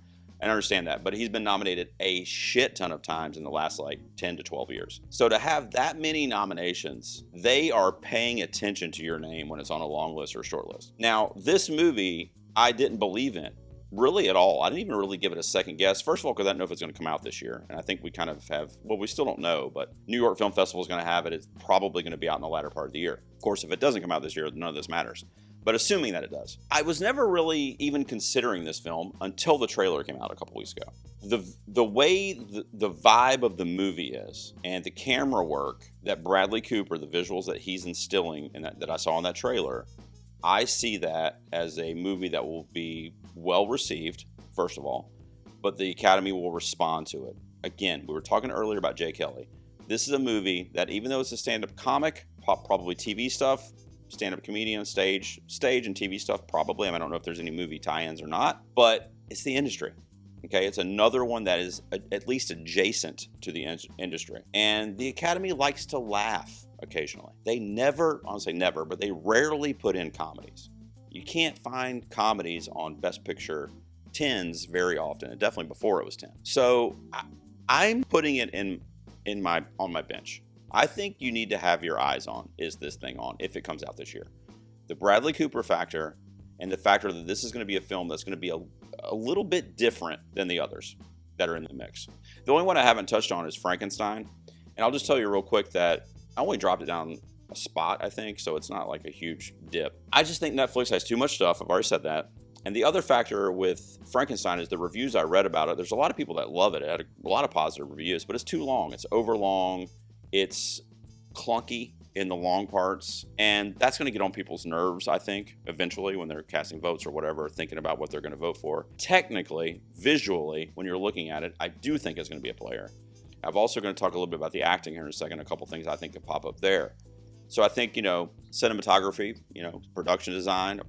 And I understand that, but he's been nominated a shit ton of times in the last like 10 to 12 years. So to have that many nominations, they are paying attention to your name when it's on a long list or short list. Now, this movie, I didn't believe in really at all. I didn't even really give it a second guess. First of all, because I don't know if it's going to come out this year. And I think we kind of have, well, we still don't know, but New York Film Festival is going to have it. It's probably going to be out in the latter part of the year. Of course, if it doesn't come out this year, none of this matters. But assuming that it does. I was never really even considering this film until the trailer came out a couple weeks ago. The way the vibe of the movie is and the camera work that Bradley Cooper, the visuals that he's instilling and that I saw in that trailer, I see that as a movie that will be well received, first of all, but the Academy will respond to it. Again, we were talking earlier about Jay Kelly. This is a movie that, even though it's a stand-up comic, probably TV stuff, stand-up comedian, stage and TV stuff, probably. I don't know if there's any movie tie-ins or not, but it's the industry. Okay, it's another one that is at least adjacent to the industry. And the Academy likes to laugh occasionally. They never, I don't say never, but they rarely put in comedies. You can't find comedies on Best Picture 10s very often, and definitely before it was 10. So I'm putting it on my bench. I think you need to have your eyes on, is this thing on, if it comes out this year. The Bradley Cooper factor and the factor that this is going to be a film that's going to be a little bit different than the others that are in the mix. The only one I haven't touched on is Frankenstein. And I'll just tell you real quick that I only dropped it down a spot, I think, so it's not like a huge dip. I just think Netflix has too much stuff. I've already said that. And the other factor with Frankenstein is the reviews I read about it. There's a lot of people that love it. It had a lot of positive reviews, but it's too long. It's overlong. It's clunky in the long parts. And that's going to get on people's nerves, I think, eventually when they're casting votes or whatever, thinking about what they're going to vote for. Technically, visually, when you're looking at it, I do think it's going to be a player. I'm also going to talk a little bit about the acting here in a second, a couple things I think could pop up there. So I think, cinematography, production design,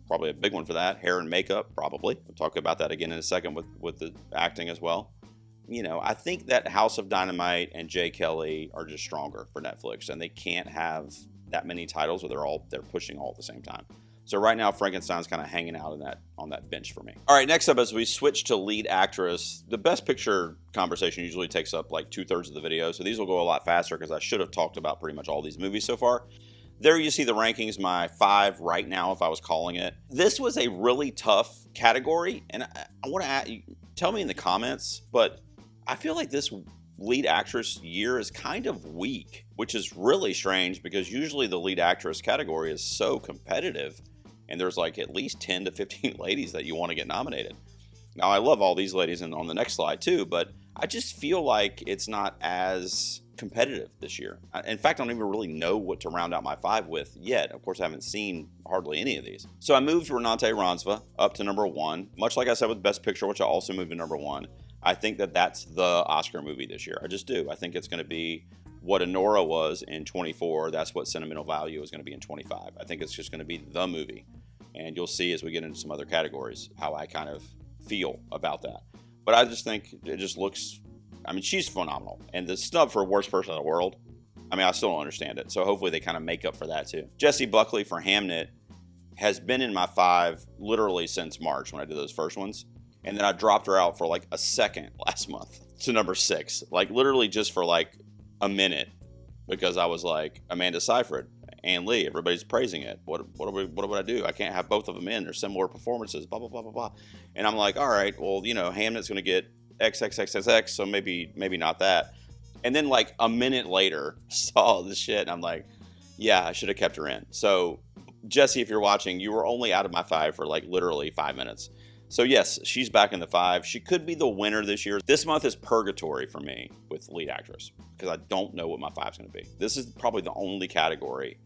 probably a big one for that. Hair and makeup, probably. We'll talk about that again in a second with the acting as well. I think that House of Dynamite and Jay Kelly are just stronger for Netflix, and they can't have that many titles where they're pushing all at the same time. So right now, Frankenstein's kind of hanging out on that bench for me. All right, next up, as we switch to lead actress, the Best Picture conversation usually takes up like 2/3 of the video, so these will go a lot faster because I should have talked about pretty much all these movies so far. There you see the rankings, my 5 right now, if I was calling it. This was a really tough category, and I want to tell me in the comments, but I feel like this lead actress year is kind of weak, which is really strange because usually the lead actress category is so competitive, and there's like at least 10 to 15 ladies that you want to get nominated. Now, I love all these ladies on the next slide too, but I just feel like it's not as competitive this year. In fact, I don't even really know what to round out my 5 with yet. Of course, I haven't seen hardly any of these. So I moved Renate Ransva up to number 1, much like I said with Best Picture, which I also moved to number 1. I think that that's the Oscar movie this year. I just do. I think it's going to be what Anora was in 24. That's what Sentimental Value is going to be in 25. I think it's just going to be the movie. And you'll see as we get into some other categories how I kind of feel about that. But I just think it just looks, she's phenomenal. And the snub for Worst Person in the World, I still don't understand it. So hopefully they kind of make up for that too. Jessie Buckley for Hamnet has been in my 5 literally since March when I did those first ones. And then I dropped her out for like a second last month to number 6, like literally just for like a minute, because I was like, Amanda Seyfried, Ann Lee, everybody's praising it. What would I do? I can't have both of them in. They're similar performances, blah, blah, blah, blah, blah. And I'm like, all right, well, Hamnet's going to get XXXXX, so maybe not that. And then like a minute later, saw this shit, and I'm like, yeah, I should have kept her in. So Jessie, if you're watching, you were only out of my 5 for like literally 5 minutes. So yes, she's back in the 5. She could be the winner this year. This month is purgatory for me with lead actress because I don't know what my 5 is going to be. This is probably the only category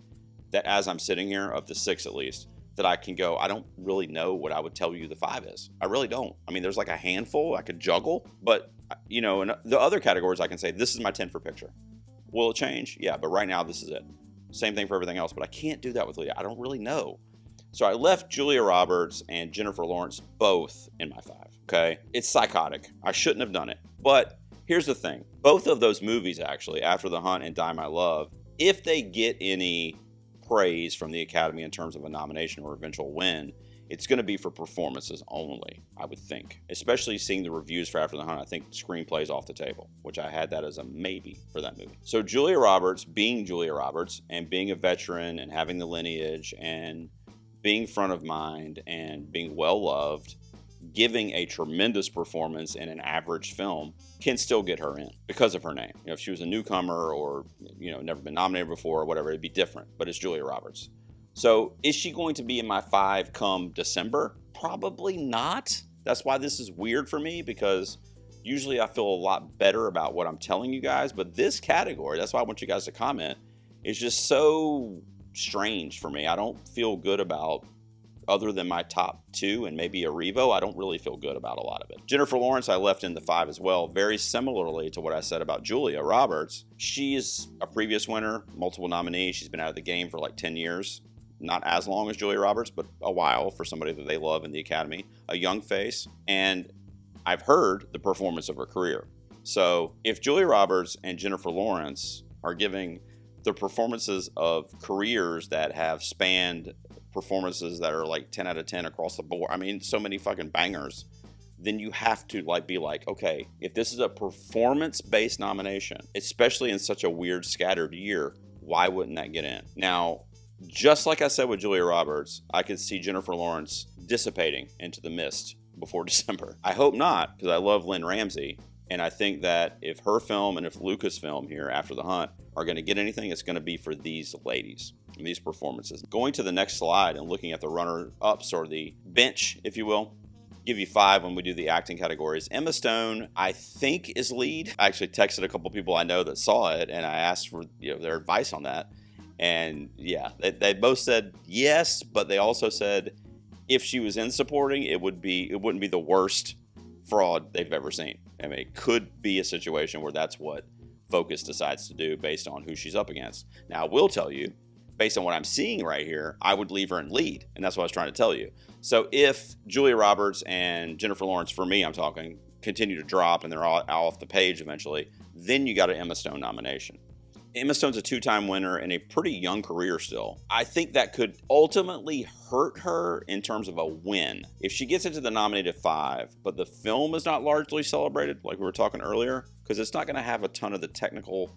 that, as I'm sitting here, of the 6 at least, that I can go, I don't really know what I would tell you the 5 is. I really don't. There's like a handful I could juggle, but in the other categories I can say, this is my 10 for picture. Will it change? Yeah, but right now this is it. Same thing for everything else, but I can't do that with lead. I don't really know. So I left Julia Roberts and Jennifer Lawrence both in my 5, okay? It's psychotic. I shouldn't have done it. But here's the thing. Both of those movies, actually, After the Hunt and Die My Love, if they get any praise from the Academy in terms of a nomination or eventual win, it's going to be for performances only, I would think. Especially seeing the reviews for After the Hunt, I think screenplay's off the table, which I had that as a maybe for that movie. So Julia Roberts, being Julia Roberts, and being a veteran and having the lineage and being front of mind and being well loved, giving a tremendous performance in an average film can still get her in because of her name. You know, if she was a newcomer or, you know, never been nominated before or whatever, it'd be different, but it's Julia Roberts. So is she going to be in my 5 come December? Probably not. That's why this is weird for me, because usually I feel a lot better about what I'm telling you guys, but this category, that's why I want you guys to comment, is just so strange for me. I don't feel good about, other than my top 2 and maybe a Revo, I don't really feel good about a lot of it. Jennifer Lawrence, I left in the 5 as well, very similarly to what I said about Julia Roberts. She is a previous winner, multiple nominee. She's been out of the game for like 10 years. Not as long as Julia Roberts, but a while for somebody that they love in the Academy. A young face, and I've heard the performance of her career. So if Julia Roberts and Jennifer Lawrence are giving the performances of careers that have spanned performances that are like 10 out of 10 across the board, I mean, so many fucking bangers, then you have to be like, okay, if this is a performance-based nomination, especially in such a weird scattered year, why wouldn't that get in? Now, just like I said with Julia Roberts, I could see Jennifer Lawrence dissipating into the mist before December. I hope not, because I love Lynn Ramsey, and I think that if her film and if Lucasfilm here, After the Hunt, are going to get anything, it's going to be for these ladies and these performances. Going to the next slide and looking at the runner-ups, or the bench, if you will, give you 5 when we do the acting categories. Emma Stone, I think, is lead. I actually texted a couple people I know that saw it, and I asked for their advice on that. And yeah, they both said yes, but they also said if she was in supporting, it wouldn't be the worst fraud they've ever seen. I mean, it could be a situation where that's what Focus decides to do based on who she's up against. Now, I will tell you, based on what I'm seeing right here, I would leave her in lead, and that's what I was trying to tell you. So if Julia Roberts and Jennifer Lawrence, for me, I'm talking, continue to drop and they're all off the page eventually, then you got an Emma Stone nomination. Emma Stone's a 2-time winner in a pretty young career still. I think that could ultimately hurt her in terms of a win. If she gets into the nominated 5, but the film is not largely celebrated, like we were talking earlier, because it's not going to have a ton of the technical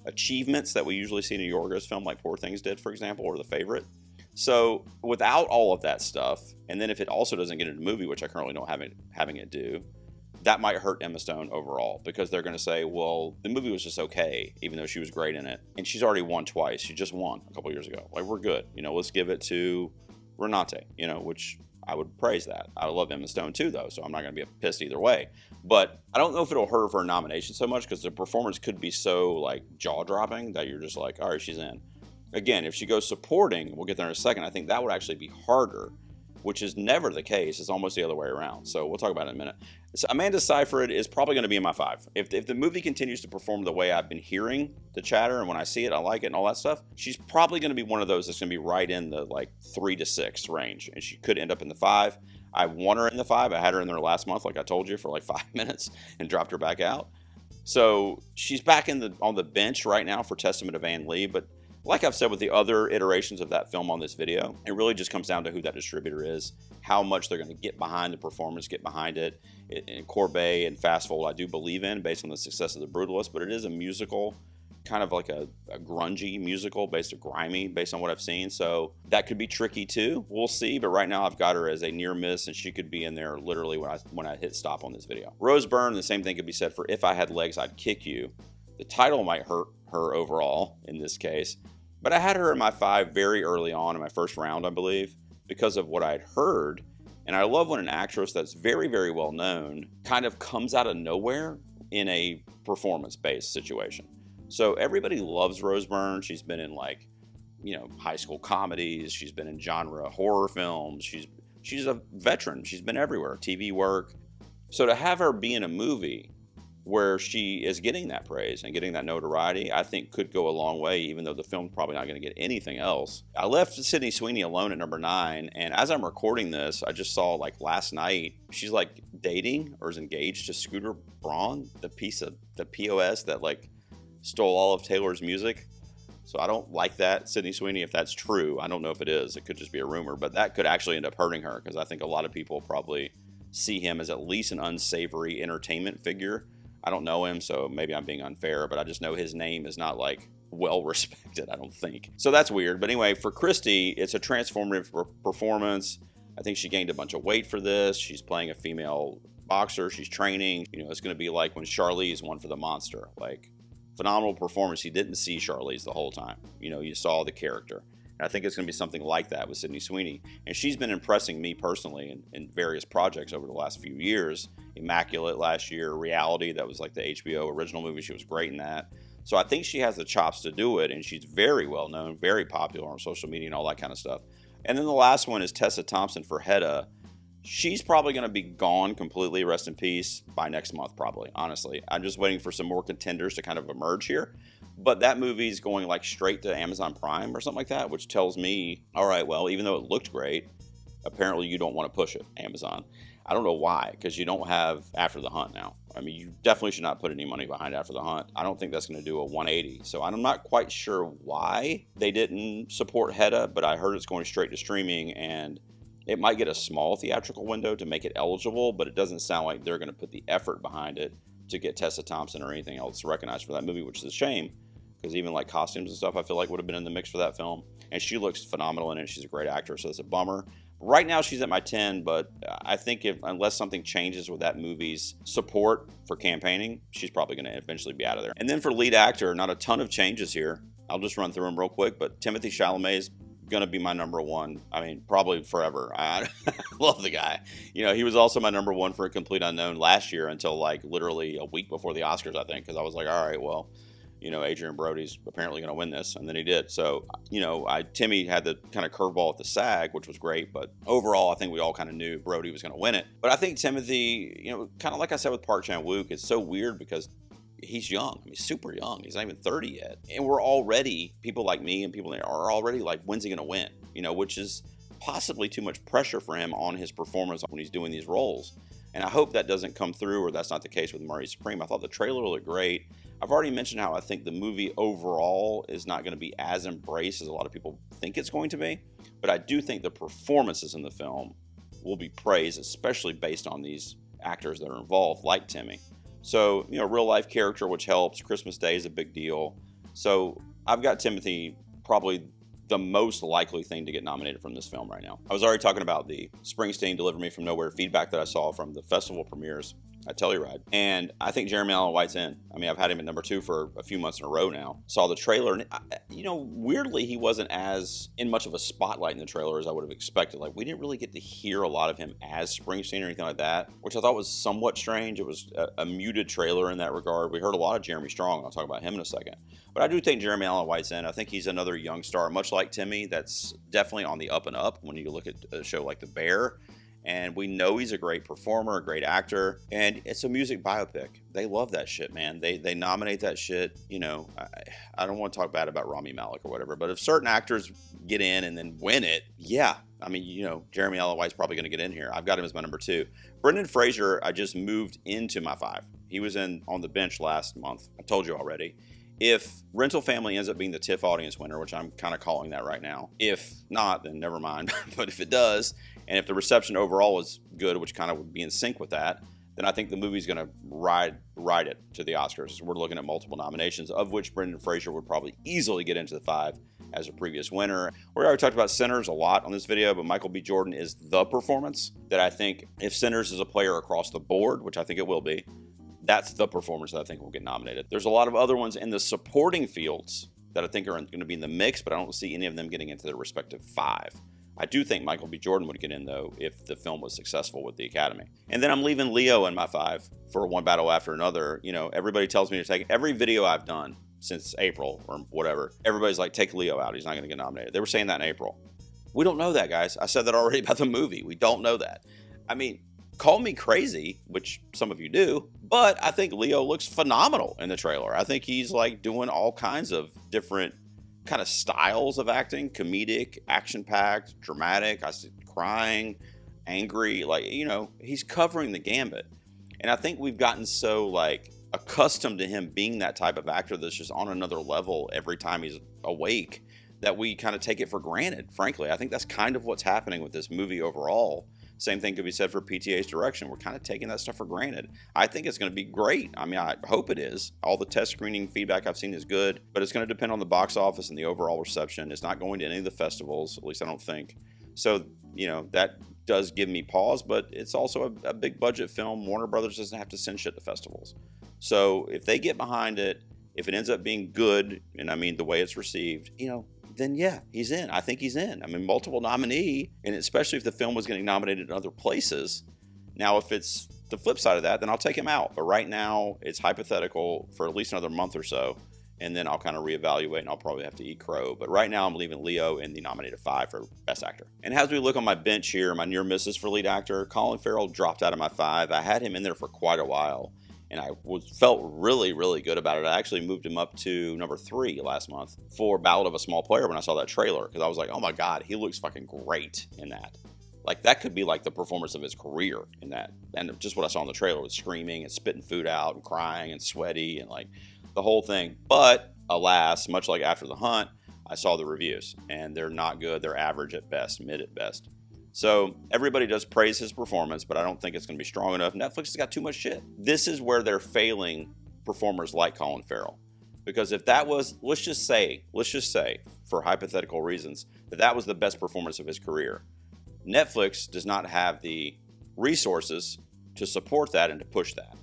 achievements that we usually see in a Yorgos film, like Poor Things did, for example, or The Favorite. So without all of that stuff, and then if it also doesn't get into a movie, which I currently don't having it do, that might hurt Emma Stone overall, because they're going to say, well, the movie was just okay, even though she was great in it. And she's already won twice. She just won a couple years ago. Like, we're good. Let's give it to Renate, which I would praise that. I love Emma Stone too, though, so I'm not going to be pissed either way. But I don't know if it'll hurt her for a nomination so much, because the performance could be so, like, jaw-dropping that you're just like, all right, she's in. Again, if she goes supporting, we'll get there in a second, I think that would actually be harder, which is never the case. It's almost the other way around. So we'll talk about it in a minute. So Amanda Seyfried is probably going to be in my 5. If the movie continues to perform the way I've been hearing the chatter, and when I see it, I like it and all that stuff, she's probably going to be one of those that's going to be right in the 3 to 6 range. And she could end up in the 5. I want her in the 5. I had her in there last month, like I told you, for 5 minutes and dropped her back out. So she's back on the bench right now for Testament of Ann Lee, but like I've said with the other iterations of that film on this video, it really just comes down to who that distributor is, how much they're going to get behind the performance, get behind it. In Courbet and Fast Forward, I do believe in, based on the success of The Brutalist, but it is a musical, kind of like a grungy musical, grimy, based on what I've seen. So that could be tricky too. We'll see, but right now I've got her as a near miss, and she could be in there literally when I hit stop on this video. Rose Byrne, the same thing could be said for If I Had Legs, I'd Kick You. The title might hurt her overall in this case, but I had her in my 5 very early on in my first round, I believe, because of what I'd heard. And I love when an actress that's very, very well known kind of comes out of nowhere in a performance-based situation. So everybody loves Rose Byrne. She's been in high school comedies. She's been in genre horror films. She's a veteran. She's been everywhere, TV work. So to have her be in a movie where she is getting that praise and getting that notoriety, I think could go a long way, even though the film's probably not going to get anything else. I left Sydney Sweeney alone at number 9, and as I'm recording this, I just saw last night, she's dating or is engaged to Scooter Braun, the POS that stole all of Taylor's music. So I don't like that, Sydney Sweeney, if that's true. I don't know if it is. It could just be a rumor, but that could actually end up hurting her because I think a lot of people probably see him as at least an unsavory entertainment figure. I don't know him, so maybe I'm being unfair, but I just know his name is not like well respected, I don't think. So that's weird. But anyway, for Christy, it's a transformative performance. I think she gained a bunch of weight for this. She's playing a female boxer. She's training. You know, it's going to be like when Charlize won for The Monster. Like, phenomenal performance. You didn't see Charlize the whole time. You know, you saw the character. And I think it's going to be something like that with Sydney Sweeney. And she's been impressing me personally in various projects over the last few years. Immaculate last year, Reality, that was like the HBO original movie. She was great in that. So I think she has the chops to do it, and she's very well known, very popular on social media and all that kind of stuff. And then the last one is Tessa Thompson for Hedda. She's probably going to be gone completely, rest in peace, by next month probably, honestly. I'm just waiting for some more contenders to kind of emerge here. But that movie's going like straight to Amazon Prime or something like that, which tells me, all right, well, even though it looked great, apparently you don't want to push it, Amazon. I don't know why, because you don't have After the Hunt now. I mean, you definitely should not put any money behind After the Hunt. I don't think that's going to do a 180. So I'm not quite sure why they didn't support Hedda, but I heard it's going straight to streaming, and it might get a small theatrical window to make it eligible, but it doesn't sound like they're going to put the effort behind it to get Tessa Thompson or anything else recognized for that movie, which is a shame, because even like costumes and stuff, I feel like would have been in the mix for that film. And she looks phenomenal in it. She's a great actress, so it's a bummer. Right now, she's at my 10, but I think unless something changes with that movie's support for campaigning, she's probably going to eventually be out of there. And then for lead actor, not a ton of changes here. I'll just run through them real quick, but Timothée Chalamet is going to be my number one. I mean, probably forever. I love the guy. You know, he was also my number one for A Complete Unknown last year until like literally a week before the Oscars, I think, because I was like, all right, well, you know, Adrian Brody's apparently going to win this, and then he did. So, you know, Timmy had the kind of curveball at the SAG, which was great, but overall, I think we all kind of knew Brody was going to win it. But I think Timothy, you know, kind of like I said with Park Chan-wook, it's so weird because he's young. I mean, super young. He's not even 30 yet. And we're already, people like me and people are already like, when's he going to win? You know, which is possibly too much pressure for him on his performance when he's doing these roles. And I hope that doesn't come through, or that's not the case with Murray Supreme. I thought the trailer looked great. I've already mentioned how I think the movie overall is not going to be as embraced as a lot of people think it's going to be. But I do think the performances in the film will be praised, especially based on these actors that are involved, like Timmy. So, you know, real life character, which helps. Christmas Day is a big deal. So I've got Timothy probably the most likely thing to get nominated from this film right now. I was already talking about the Springsteen Deliver Me From Nowhere feedback that I saw from the festival premieres at Telluride. And I think Jeremy Allen White's in. I mean, I've had him at number 2 for a few months in a row now. Saw the trailer, and you know, weirdly, he wasn't as in much of a spotlight in the trailer as I would have expected. Like, we didn't really get to hear a lot of him as Springsteen or anything like that, which I thought was somewhat strange. It was a muted trailer in that regard. We heard a lot of Jeremy Strong. I'll talk about him in a second. But I do think Jeremy Allen White's in. I think he's another young star, much like Timmy, that's definitely on the up and up when you look at a show like The Bear. And we know he's a great performer, a great actor, and it's a music biopic. They love that shit, man. They nominate that shit. You know, I don't want to talk bad about Rami Malek or whatever, but if certain actors get in and then win it, yeah. I mean, you know, Jeremy Allen White's probably going to get in here. I've got him as my number 2. Brendan Fraser, I just moved into my 5. He was on the bench last month. I told you already. If Rental Family ends up being the TIFF audience winner, which I'm kind of calling that right now, if not, then never mind. But if it does, and if the reception overall is good, which kind of would be in sync with that, then I think the movie's going to ride it to the Oscars. We're looking at multiple nominations, of which Brendan Fraser would probably easily get into the 5 as a previous winner. We already talked about Sinners a lot on this video, but Michael B. Jordan is the performance that I think, if Sinners is a player across the board, which I think it will be, that's the performance that I think will get nominated. There's a lot of other ones in the supporting fields that I think are going to be in the mix, but I don't see any of them getting into their respective 5. I do think Michael B. Jordan would get in, though, if the film was successful with the Academy. And then I'm leaving Leo in my 5 for One Battle After Another. You know, everybody tells me to take every video I've done since April or whatever. Everybody's like, take Leo out. He's not going to get nominated. They were saying that in April. We don't know that, guys. I said that already about the movie. We don't know that. I mean, call me crazy, which some of you do, but I think Leo looks phenomenal in the trailer. I think he's like doing all kinds of different kind of styles of acting, comedic, action-packed, dramatic. I see crying, angry, like, you know, he's covering the gambit. And I think we've gotten so like accustomed to him being that type of actor that's just on another level every time he's awake, that we kind of take it for granted, frankly. I think that's kind of what's happening with this movie overall. Same thing could be said for PTA's direction. We're kind of taking that stuff for granted. I think it's going to be great. I mean, I hope it is. All the test screening feedback I've seen is good, but it's going to depend on the box office and the overall reception. It's not going to any of the festivals, at least I don't think. So, that does give me pause, but it's also a big budget film. Warner Brothers doesn't have to send shit to festivals. So if they get behind it, if it ends up being good, and I mean the way it's received, then yeah, he's in. I think he's in. I mean, multiple nominee, and especially if the film was getting nominated in other places. Now, if it's the flip side of that, then I'll take him out. But right now, it's hypothetical for at least another month or so, and then I'll kind of reevaluate, and I'll probably have to eat crow. But right now, I'm leaving Leo in the nominated 5 for Best Actor. And as we look on my bench here, my near misses for lead actor, Colin Farrell dropped out of my 5. I had him in there for quite a while, and I felt really, really good about it. I actually moved him up to number 3 last month for Ballad of a Small Player when I saw that trailer, because I was like, oh my God, he looks fucking great in that. Like, that could be like the performance of his career in that. And just what I saw in the trailer with screaming and spitting food out and crying and sweaty and like the whole thing. But alas, much like After the Hunt, I saw the reviews and they're not good. They're average at best, mid at best. So everybody does praise his performance, but I don't think it's going to be strong enough. Netflix has got too much shit. This is where they're failing performers like Colin Farrell. Because if that was, let's just say, for hypothetical reasons, that was the best performance of his career, Netflix does not have the resources to support that and to push that,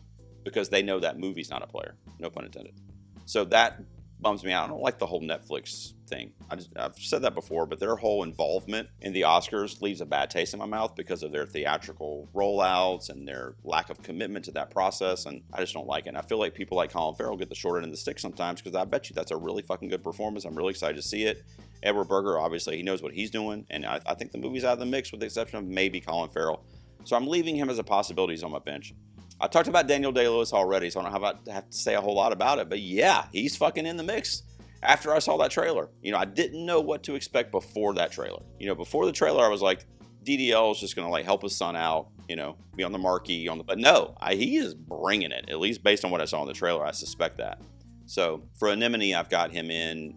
because they know that movie's not a player. No pun intended. So that bums me out. I don't like the whole Netflix thing. I've said that before, but their whole involvement in the Oscars leaves a bad taste in my mouth because of their theatrical rollouts and their lack of commitment to that process, and I just don't like it. And I feel like people like Colin Farrell get the short end of the stick sometimes, because I bet you that's a really fucking good performance. I'm really excited to see it. Edward Berger, obviously, he knows what he's doing, and I think the movie's out of the mix with the exception of maybe Colin Farrell. So I'm leaving him as a possibility. He's on my bench. I talked about Daniel Day-Lewis already, so I don't have to say a whole lot about it. But yeah, he's fucking in the mix after I saw that trailer. I didn't know what to expect before that trailer. Before the trailer, I was like, DDL is just going to like help his son out, be on the marquee. But no, he is bringing it, at least based on what I saw in the trailer. I suspect that. So for Anemone, I've got him in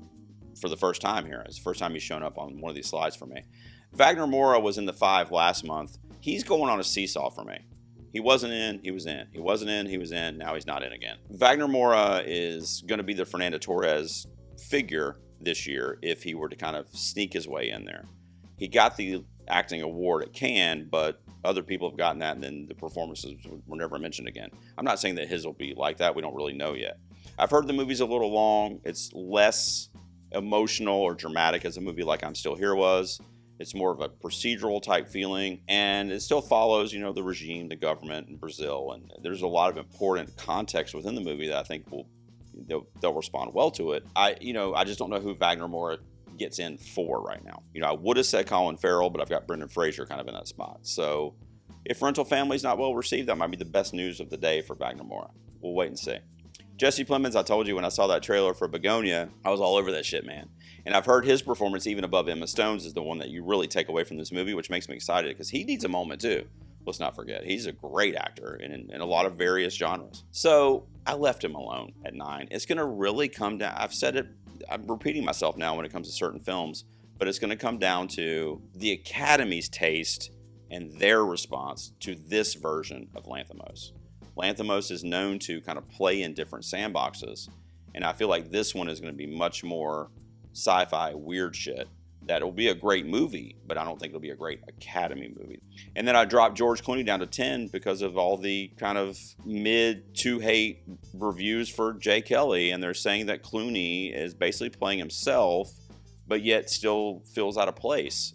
for the first time here. It's the first time he's shown up on one of these slides for me. Wagner Moura was in the 5 last month. He's going on a seesaw for me. He wasn't in, he was in. He wasn't in, he was in. Now he's not in again. Wagner Moura is going to be the Fernando Torres figure this year if he were to kind of sneak his way in there. He got the acting award at Cannes, but other people have gotten that, and then the performances were never mentioned again. I'm not saying that his will be like that. We don't really know yet. I've heard the movie's a little long. It's less emotional or dramatic as a movie like I'm Still Here was. It's more of a procedural type feeling, and it still follows, the regime, the government in Brazil, and there's a lot of important context within the movie that I think they'll respond well to it. I just don't know who Wagner Moura gets in for right now. I would have said Colin Farrell, but I've got Brendan Fraser kind of in that spot. So if Rental Family's not well received, that might be the best news of the day for Wagner Moura. We'll wait and see. Jesse Plemons, I told you when I saw that trailer for Begonia, I was all over that shit, man. And I've heard his performance, even above Emma Stone's, is the one that you really take away from this movie, which makes me excited because he needs a moment too. Let's not forget, he's a great actor in a lot of various genres. So I left him alone at 9. It's going to really come down, I've said it, I'm repeating myself now when it comes to certain films, but it's going to come down to the Academy's taste and their response to this version of Lanthimos. Lanthimos is known to kind of play in different sandboxes, and I feel like this one is going to be much more sci-fi weird shit. That will be a great movie, but I don't think it'll be a great Academy movie. And then I dropped George Clooney down to 10 because of all the kind of mid-to-hate reviews for Jay Kelly, and they're saying that Clooney is basically playing himself, but yet still feels out of place.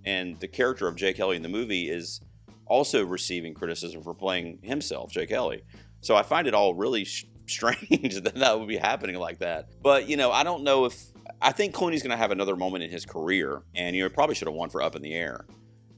And the character of Jay Kelly in the movie is also receiving criticism for playing himself, Jay Kelly. So I find it all really strange that would be happening like that. But, I don't know if... I think Clooney's going to have another moment in his career, and he probably should have won for Up in the Air.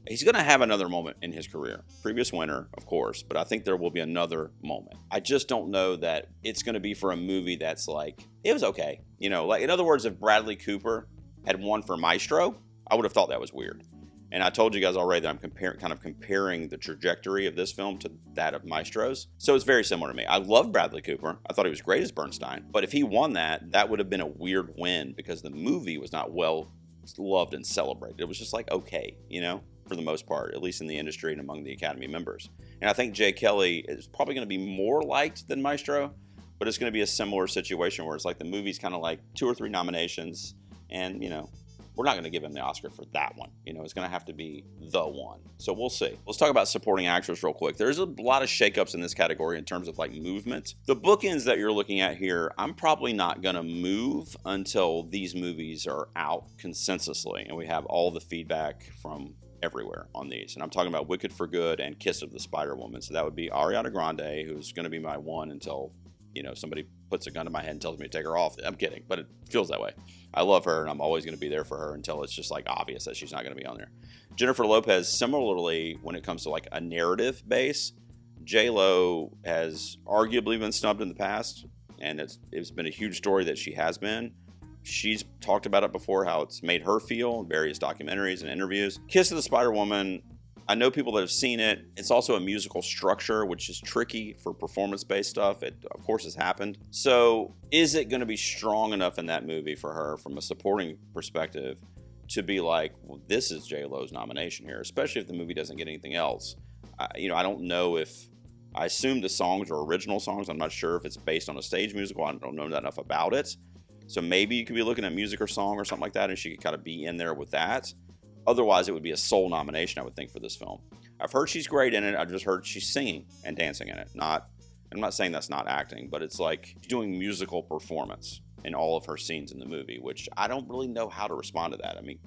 He's going to have another moment in his career. Previous winner, of course, but I think there will be another moment. I just don't know that it's going to be for a movie that's like, it was okay. Like, in other words, if Bradley Cooper had won for Maestro, I would have thought that was weird. And I told you guys already that I'm comparing the trajectory of this film to that of Maestro's. So it's very similar to me. I love Bradley Cooper. I thought he was great as Bernstein. But if he won that, that would have been a weird win because the movie was not well loved and celebrated. It was just like, okay, you know, for the most part, at least in the industry and among the Academy members. And I think Jay Kelly is probably going to be more liked than Maestro, but it's going to be a similar situation where it's like the movie's kind of like 2 or 3 nominations, and, you know, we're not going to give him the Oscar for that one. You know, it's going to have to be the one. So we'll see. Let's talk about supporting actress real quick. There's a lot of shakeups in this category in terms of like movement. The bookends that you're looking at here, I'm probably not going to move until these movies are out consensusly and we have all the feedback from everywhere on these. And I'm talking about Wicked for Good and Kiss of the Spider-Woman. So that would be Ariana Grande, who's going to be my one until, you know, somebody puts a gun to my head and tells me to take her off. I'm kidding, but it feels that way. I love her, and I'm always going to be there for her until it's just like obvious that she's not going to be on there. Jennifer Lopez, similarly, when it comes to like a narrative base, J-Lo has arguably been snubbed in the past, and it's been a huge story that she has been. She's talked about it before, how it's made her feel in various documentaries and interviews. Kiss of the Spider-Woman, I know people that have seen it. It's also a musical structure, which is tricky for performance-based stuff. It, of course, has happened. So is it going to be strong enough in that movie for her from a supporting perspective to be like, well, this is J-Lo's nomination here, especially if the movie doesn't get anything else? You know, I don't know if, I assume the songs are original songs. I'm not sure if it's based on a stage musical. I don't know that enough about it. So maybe you could be looking at music or song or something like that, and she could kind of be in there with that. Otherwise, it would be a sole nomination, I would think, for this film. I've heard she's great in it. I've just heard she's singing and dancing in it. I'm not saying that's not acting, but it's like she's doing musical performance in all of her scenes in the movie, which I don't really know how to respond to that. I mean,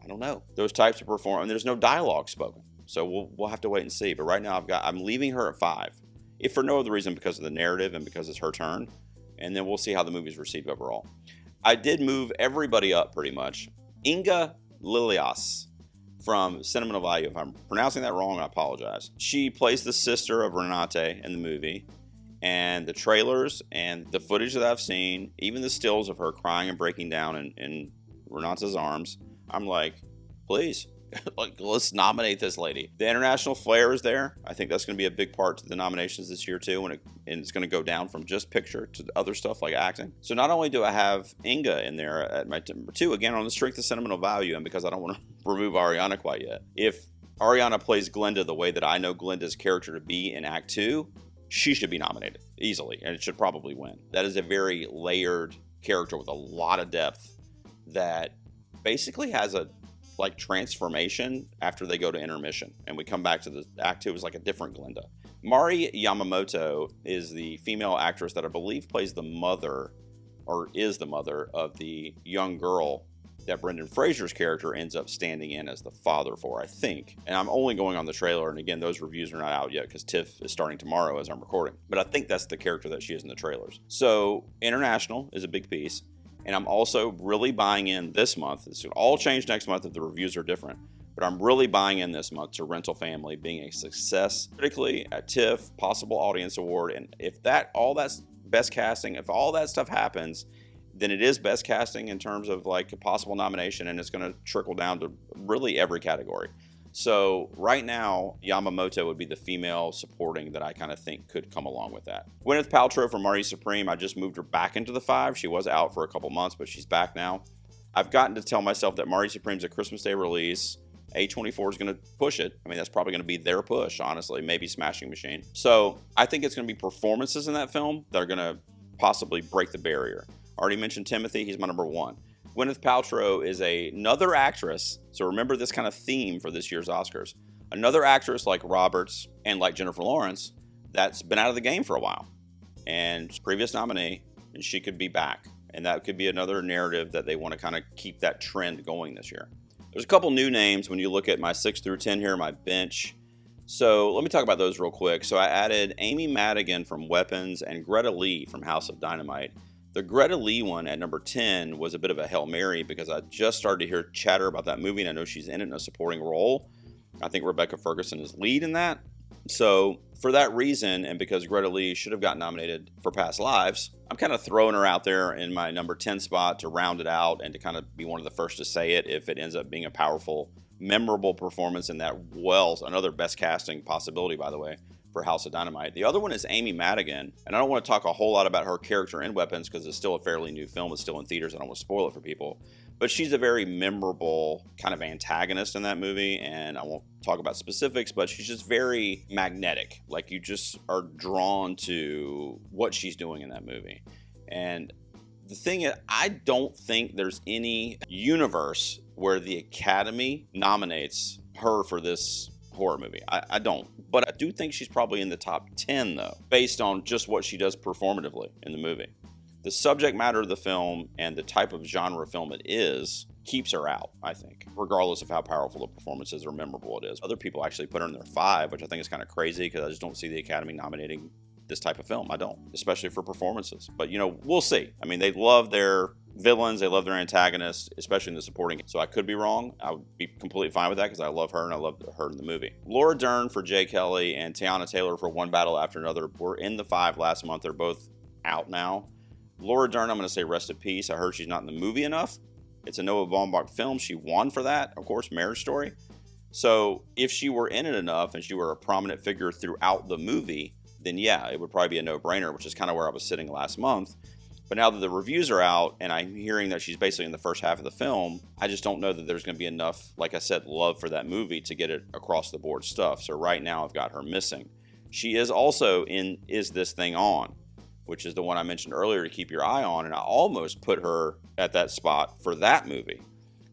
I don't know. Those types of performance, and there's no dialogue spoken. So we'll have to wait and see. But right now, I'm leaving her at 5, if for no other reason because of the narrative and because it's her turn. And then we'll see how the movie's received overall. I did move everybody up pretty much. Inga Lilias from Sentimental Value. If I'm pronouncing that wrong, I apologize. She plays the sister of Renate in the movie, and the trailers and the footage that I've seen, even the stills of her crying and breaking down in Renate's arms, I'm like, please, like, let's nominate this lady. The international flair is there. I think that's going to be a big part to the nominations this year too, and it's going to go down from just picture to other stuff like acting. So not only do I have Inga in there at my number 2, again on the strength of Sentimental Value, and because I don't want to remove Ariana quite yet. If Ariana plays Glinda the way that I know Glinda's character to be in Act 2, she should be nominated easily, and it should probably win. That is a very layered character with a lot of depth that basically has a like transformation after they go to intermission, and we come back to the Act 2 is like a different Glinda. Mari Yamamoto is the female actress that I believe plays the mother, or is the mother of the young girl that Brendan Fraser's character ends up standing in as the father for, I think. And I'm only going on the trailer, and again, those reviews are not out yet because TIFF is starting tomorrow as I'm recording. But I think that's the character that she is in the trailers. So international is a big piece. And I'm also really buying in this month. This will all change next month if the reviews are different. But I'm really buying in this month to Rental Family being a success, critically at TIFF, possible audience award. And if all that's best casting, if all that stuff happens, then it is best casting in terms of like a possible nomination, and it's going to trickle down to really every category. So right now, Yamamoto would be the female supporting that I kind of think could come along with that. Gwyneth Paltrow from Marie Supreme, I just moved her back into the 5. She was out for a couple months, but she's back now. I've gotten to tell myself that Marie Supreme's a Christmas Day release. A24 is going to push it. I mean, that's probably going to be their push, honestly, maybe Smashing Machine. So I think it's going to be performances in that film that are going to possibly break the barrier. I already mentioned Timothy. He's my number 1. Gwyneth Paltrow is another actress, so remember this kind of theme for this year's Oscars. Another actress like Roberts and like Jennifer Lawrence that's been out of the game for a while, and previous nominee, and she could be back. And that could be another narrative that they want to kind of keep that trend going this year. There's a couple new names when you look at my 6 through 10 here, my bench. So let me talk about those real quick. So I added Amy Madigan from Weapons and Greta Lee from House of Dynamite. The Greta Lee one at number 10 was a bit of a Hail Mary because I just started to hear chatter about that movie, and I know she's in it in a supporting role. I think Rebecca Ferguson is lead in that. So for that reason, and because Greta Lee should have gotten nominated for Past Lives, I'm kind of throwing her out there in my number 10 spot to round it out and to kind of be one of the first to say it if it ends up being a powerful memorable performance in that. Wells, another best casting possibility, by the way, for House of Dynamite. The other one is Amy Madigan, and I don't want to talk a whole lot about her character in Weapons because it's still a fairly new film. It's still in theaters. I don't want to spoil it for people. But she's a very memorable kind of antagonist in that movie, and I won't talk about specifics, but she's just very magnetic. Like, you just are drawn to what she's doing in that movie. And the thing is, I don't think there's any universe where the Academy nominates her for this horror movie. I don't. But I do think she's probably in the top 10, though, based on just what she does performatively in the movie. The subject matter of the film and the type of genre film it is keeps her out, I think, regardless of how powerful the performance is or memorable it is. Other people actually put her in their 5, which I think is kind of crazy because I just don't see the Academy nominating this type of film. I don't, especially for performances. But, you know, we'll see. I mean, they love their villains, they love their antagonists, especially in the supporting. So I could be wrong. I would be completely fine with that because I love her and I love her in the movie. Laura Dern for Jay Kelly and Teyana Taylor for One Battle After Another were in the 5 last month. They're both out now. Laura Dern, I'm going to say rest in peace. I heard she's not in the movie enough. It's a Noah Baumbach film. She won for that, of course, Marriage Story. So if she were in it enough and she were a prominent figure throughout the movie, then yeah, it would probably be a no-brainer, which is kind of where I was sitting last month. But now that the reviews are out and I'm hearing that she's basically in the first half of the film, I just don't know that there's going to be enough, like I said, love for that movie to get it across the board stuff. So right now I've got her missing. She is also in Is This Thing On?, which is the one I mentioned earlier to keep your eye on, and I almost put her at that spot for that movie.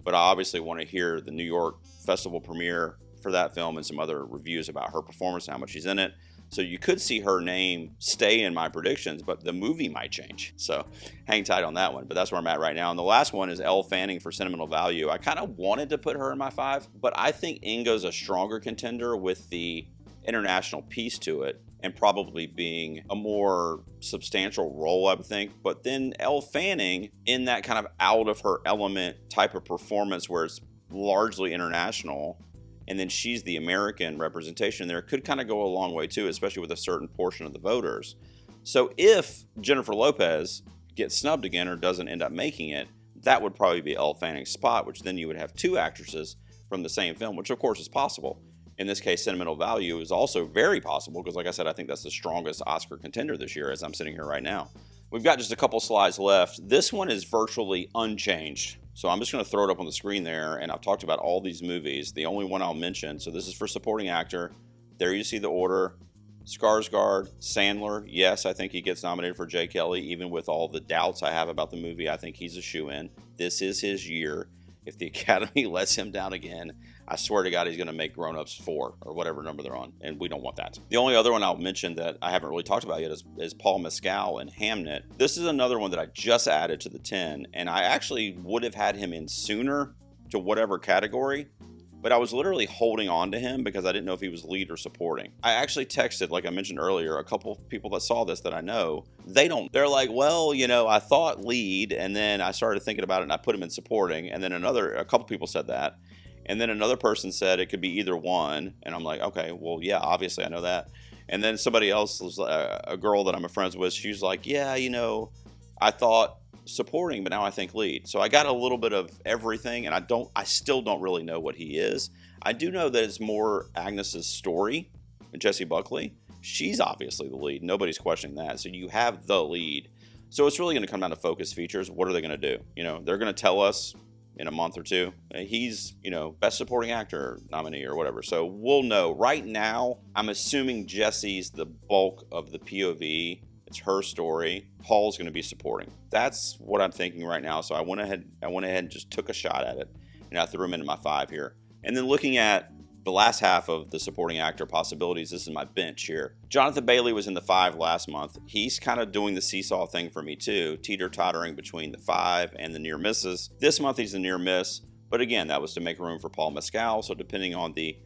But I obviously want to hear the New York Festival premiere for that film and some other reviews about her performance and how much she's in it. So you could see her name stay in my predictions, but the movie might change. So hang tight on that one, but that's where I'm at right now. And the last one is Elle Fanning for Sentimental Value. I kind of wanted to put her in my 5, but I think Ingo's a stronger contender with the international piece to it and probably being a more substantial role, I would think. But then Elle Fanning, in that kind of out of her element type of performance where it's largely international, and then she's the American representation there, could kind of go a long way too, especially with a certain portion of the voters. So if Jennifer Lopez gets snubbed again or doesn't end up making it, that would probably be Elle Fanning's spot, which then you would have 2 actresses from the same film, which of course is possible. In this case, Sentimental Value is also very possible because, like I said, I think that's the strongest Oscar contender this year as I'm sitting here right now. We've got just a couple slides left. This one is virtually unchanged. So I'm just going to throw it up on the screen there, and I've talked about all these movies. The only one I'll mention, so this is for supporting actor. There you see the order. Skarsgård, Sandler, yes, I think he gets nominated for Jay Kelly, even with all the doubts I have about the movie. I think he's a shoo-in. This is his year. If the Academy lets him down again, I swear to God, he's going to make Grown Ups 4 or whatever number they're on, and we don't want that. The only other one I'll mention that I haven't really talked about yet is Paul Mescal in Hamnet. This is another one that I just added to the 10, and I actually would have had him in sooner to whatever category, but I was literally holding on to him because I didn't know if he was lead or supporting. I actually texted, like I mentioned earlier, a couple people that saw this that I know. They're like, well, you know, I thought lead, and then I started thinking about it and I put him in supporting, and then a couple people said that. And then another person said it could be either one. And I'm like, okay, well, yeah, obviously I know that. And then somebody else was a girl that I'm friends with. She was like, yeah, you know, I thought supporting, but now I think lead. So I got a little bit of everything, and I still don't really know what he is. I do know that it's more Agnes's story and Jessie Buckley. She's obviously the lead. Nobody's questioning that. So you have the lead. So it's really going to come down to focus features. What are they going to do? You know, they're going to tell us in a month or two, he's, you know, best supporting actor nominee or whatever. So we'll know. Right now, I'm assuming Jessie's the bulk of the POV. It's her story. Paul's going to be supporting. That's what I'm thinking right now. So I went ahead and just took a shot at it, and I threw him into my 5 here. And then looking at the last half of the supporting actor possibilities, this is my bench here. Jonathan Bailey was in the 5 last month. He's kind of doing the seesaw thing for me too, teeter-tottering between the 5 and the near misses. This month he's a near miss, but again, that was to make room for Paul Mescal, so depending on the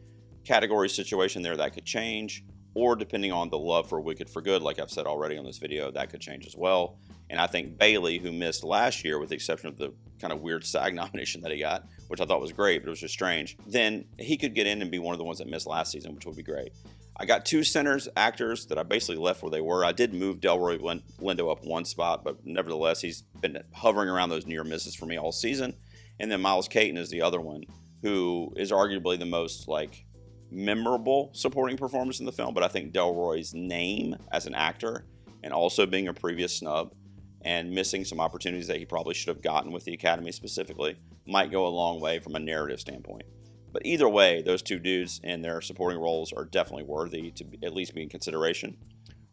category situation there, that could change, or depending on the love for Wicked for Good, like I've said already on this video, that could change as well. And I think Bailey, who missed last year, with the exception of the kind of weird SAG nomination that he got, which I thought was great, but it was just strange, then he could get in and be one of the ones that missed last season, which would be great. I got 2 centers, actors, that I basically left where they were. I did move Delroy Lindo up 1 spot, but nevertheless, he's been hovering around those near misses for me all season. And then Miles Caton is the other one, who is arguably the most like memorable supporting performance in the film, but I think Delroy's name as an actor and also being a previous snub and missing some opportunities that he probably should have gotten with the Academy specifically might go a long way from a narrative standpoint. But either way, those two dudes in their supporting roles are definitely worthy to at least be in consideration.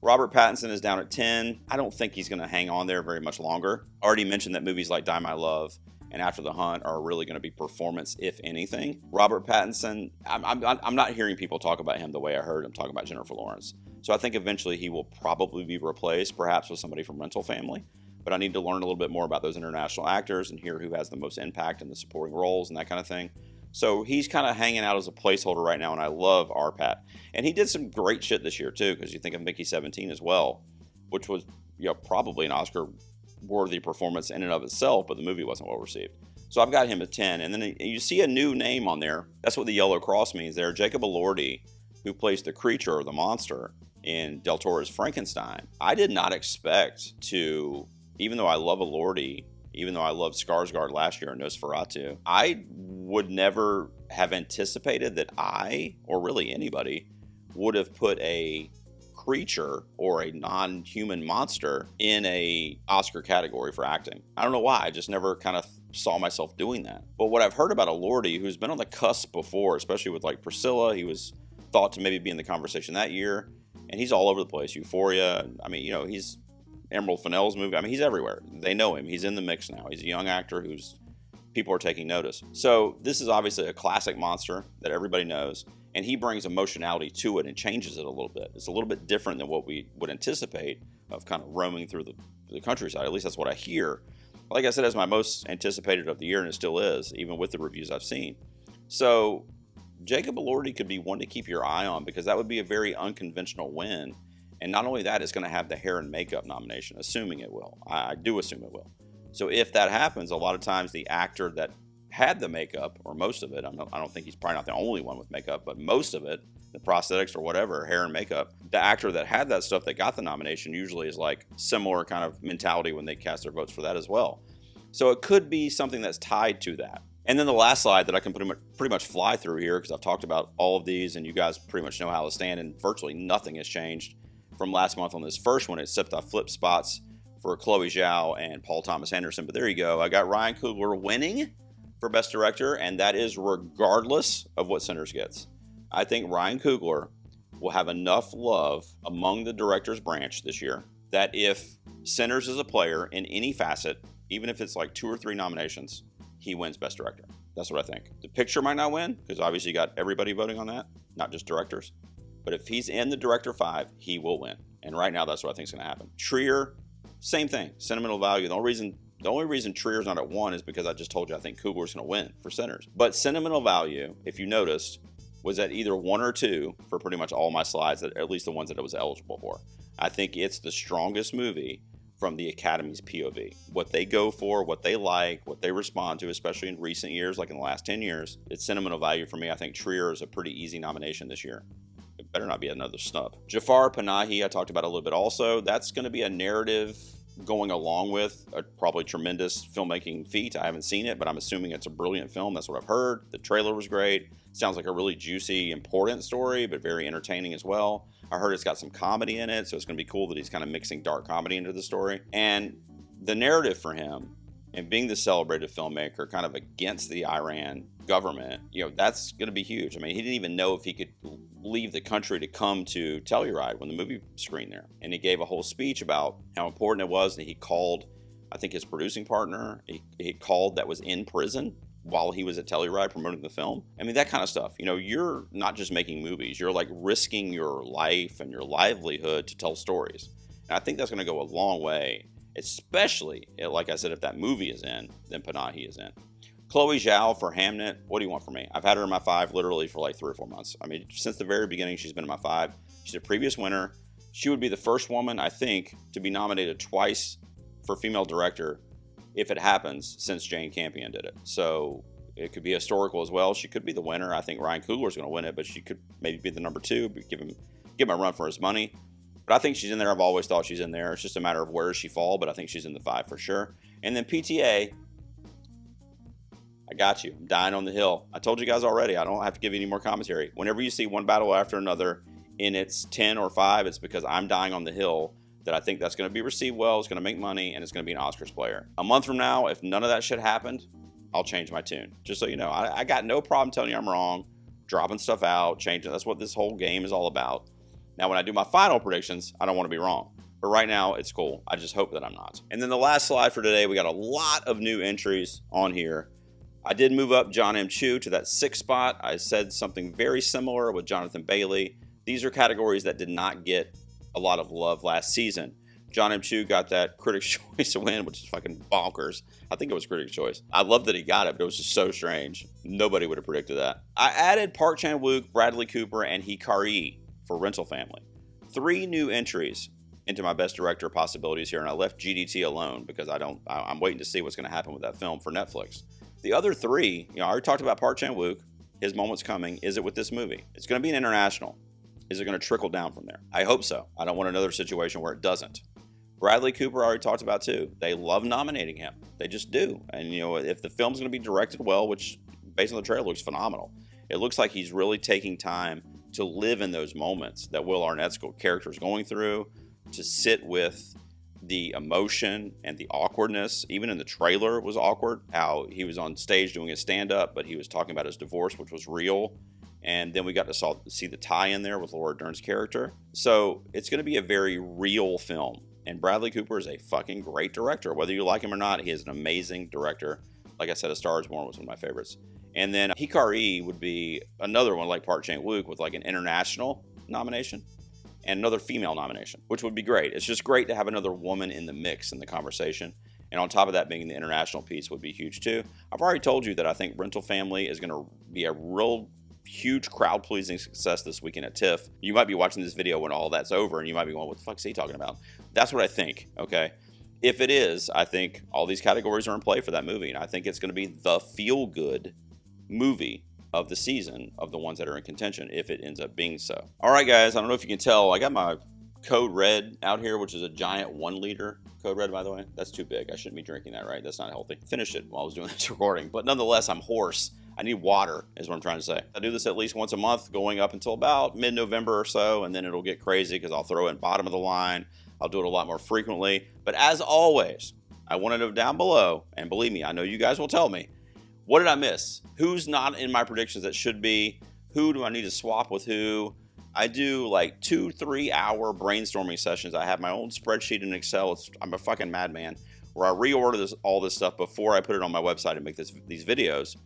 Robert Pattinson is down at 10. I don't think he's going to hang on there very much longer. Already mentioned that movies like Die My Love and After the Hunt are really going to be performance, if anything. Robert Pattinson, I'm not hearing people talk about him the way I heard him talk about Jennifer Lawrence. So I think eventually he will probably be replaced, perhaps with somebody from Rental Family. But I need to learn a little bit more about those international actors and hear who has the most impact in the supporting roles and that kind of thing. So he's kind of hanging out as a placeholder right now, and I love RPAT. And he did some great shit this year, too, because you think of Mickey 17 as well, which was probably an Oscar-worthy performance in and of itself, but the movie wasn't well received. So I've got him at 10. And then you see a new name on there. That's what the yellow cross means there. Jacob Elordi, who plays the creature or the monster in Del Toro's Frankenstein. I did not expect to, even though I love Elordi, even though I loved Skarsgård last year in Nosferatu, I would never have anticipated that I, or really anybody, would have put a creature or a non-human monster in a Oscar category for acting. I don't know why, I just never kind of saw myself doing that. But what I've heard about Elordi, who's been on the cusp before, especially with like Priscilla, he was thought to maybe be in the conversation that year, and he's all over the place. Euphoria, I mean, he's Emerald Fennell's movie. I mean, he's everywhere. They know him. He's in the mix now. He's a young actor who's people are taking notice. So this is obviously a classic monster that everybody knows, and he brings emotionality to it and changes it a little bit. It's a little bit different than what we would anticipate of kind of roaming through the countryside. At least that's what I hear. Like I said, it's my most anticipated of the year, and it still is, even with the reviews I've seen. So Jacob Elordi could be one to keep your eye on, because that would be a very unconventional win. And not only that, it's going to have the hair and makeup nomination, assuming it will. I do assume it will. So if that happens, a lot of times the actor that had the makeup, or most of it, I don't think he's probably not the only one with makeup, but most of it, the prosthetics or whatever, hair and makeup, the actor that had that stuff that got the nomination usually is like similar kind of mentality when they cast their votes for that as well. So it could be something that's tied to that. And then the last slide that I can pretty much fly through here, because I've talked about all of these and you guys pretty much know how to stand, and virtually nothing has changed from last month on this first one, except I flipped spots for Chloe Zhao and Paul Thomas Anderson. But there you go. I got Ryan Coogler winning for Best Director, and that is regardless of what Sinners gets. I think Ryan Coogler will have enough love among the director's branch this year that if Sinners is a player in any facet, even if it's like 2 or 3 nominations, he wins Best Director. That's what I think. The picture might not win, because obviously you got everybody voting on that, not just directors. But if he's in the Director 5, he will win. And right now, that's what I think is going to happen. Trier, same thing. Sentimental value. The only reason Trier's not at 1 is because I just told you I think Coogler's going to win for Sinners. But sentimental value, if you noticed, was at either 1 or 2 for pretty much all my slides, at least the ones that it was eligible for. I think it's the strongest movie from the Academy's POV. What they go for, what they like, what they respond to, especially in recent years, like in the last 10 years, it's sentimental value for me. I think Trier is a pretty easy nomination this year. It better not be another snub. Jafar Panahi, I talked about a little bit also. That's going to be a narrative going along with a probably tremendous filmmaking feat. I haven't seen it, but I'm assuming it's a brilliant film. That's what I've heard. The trailer was great. Sounds like a really juicy, important story, but very entertaining as well. I heard it's got some comedy in it, so it's going to be cool that he's kind of mixing dark comedy into the story. And the narrative for him, and being the celebrated filmmaker kind of against the Iran government, that's going to be huge. I mean, he didn't even know if he could leave the country to come to Telluride when the movie screened there. And he gave a whole speech about how important it was that he called, I think, his producing partner, he called that was in prison while he was at Telluride promoting the film. I mean, that kind of stuff. You're not just making movies. You're like risking your life and your livelihood to tell stories. And I think that's going to go a long way, especially, like I said, if that movie is in, then Panahi is in. Chloe Zhao for Hamnet, what do you want from me? I've had her in my 5 literally for like 3 or 4 months. I mean, since the very beginning, she's been in my 5. She's a previous winner. She would be the first woman, I think, to be nominated twice for female director if it happens since Jane Campion did it. So it could be historical as well. She could be the winner. I think Ryan Coogler is going to win it, but she could maybe be the number 2, give him a run for his money. But I think she's in there. I've always thought she's in there. It's just a matter of where she fall, but I think she's in the 5 for sure. And then PTA, I got you. I'm dying on the hill. I told you guys already. I don't have to give you any more commentary. Whenever you see one battle after another in its 10 or 5, it's because I'm dying on the hill that I think that's going to be received well, it's going to make money, and it's going to be an Oscars player. A month from now, if none of that shit happened, I'll change my tune. Just so you know, I got no problem telling you I'm wrong, dropping stuff out, changing. That's what this whole game is all about. Now, when I do my final predictions, I don't want to be wrong. But right now, it's cool. I just hope that I'm not. And then the last slide for today, we got a lot of new entries on here. I did move up John M. Chu to that 6th spot. I said something very similar with Jonathan Bailey. These are categories that did not get a lot of love last season. John M. Chu got that Critics' Choice win, which is fucking bonkers. I think it was Critics' Choice. I love that he got it, but it was just so strange. Nobody would have predicted that. I added Park Chan-wook, Bradley Cooper, and Hikari for Rental Family. 3 new entries into my best director possibilities here, and I left GDT alone because I'm waiting to see what's going to happen with that film for Netflix. The other 3, I already talked about Park Chan-wook. His moment's coming. Is it with this movie? It's going to be an international. Is it going to trickle down from there? I hope so. I don't want another situation where it doesn't. Bradley Cooper, I already talked about too. They love nominating him. They just do. And if the film's going to be directed well, which based on the trailer looks phenomenal, it looks like he's really taking time to live in those moments that Will Arnett's character is going through, to sit with the emotion and the awkwardness. Even in the trailer, it was awkward how he was on stage doing a stand-up, but he was talking about his divorce, which was real. And then we got to see the tie-in there with Laura Dern's character. So it's going to be a very real film. And Bradley Cooper is a fucking great director. Whether you like him or not, he is an amazing director. Like I said, A Star Is Born was one of my favorites. And then Hikari would be another one like Park Chan-wook with like an international nomination and another female nomination, which would be great. It's just great to have another woman in the mix in the conversation. And on top of that, being the international piece would be huge too. I've already told you that I think Rental Family is going to be a real huge crowd-pleasing success this weekend at TIFF. You might be watching this video when all that's over, and you might be going, what the fuck is he talking about? That's what I think, okay? If it is, I think all these categories are in play for that movie, and I think it's going to be the feel-good movie of the season of the ones that are in contention, if it ends up being so. All right, guys, I don't know if you can tell, I got my Code Red out here, which is a giant 1-liter Code Red, by the way. That's too big. I shouldn't be drinking that, right? That's not healthy. Finished it while I was doing this recording, but nonetheless, I'm hoarse. I need water, is what I'm trying to say. I do this at least once a month, going up until about mid-November or so, and then it'll get crazy because I'll throw in bottom of the line. I'll do it a lot more frequently. But as always, I want to know down below, and believe me, I know you guys will tell me, what did I miss? Who's not in my predictions that should be? Who do I need to swap with who? I do like 2-3 hour brainstorming sessions. I have my own spreadsheet in Excel. I'm a fucking madman, where I reorder all this stuff before I put it on my website and make these videos.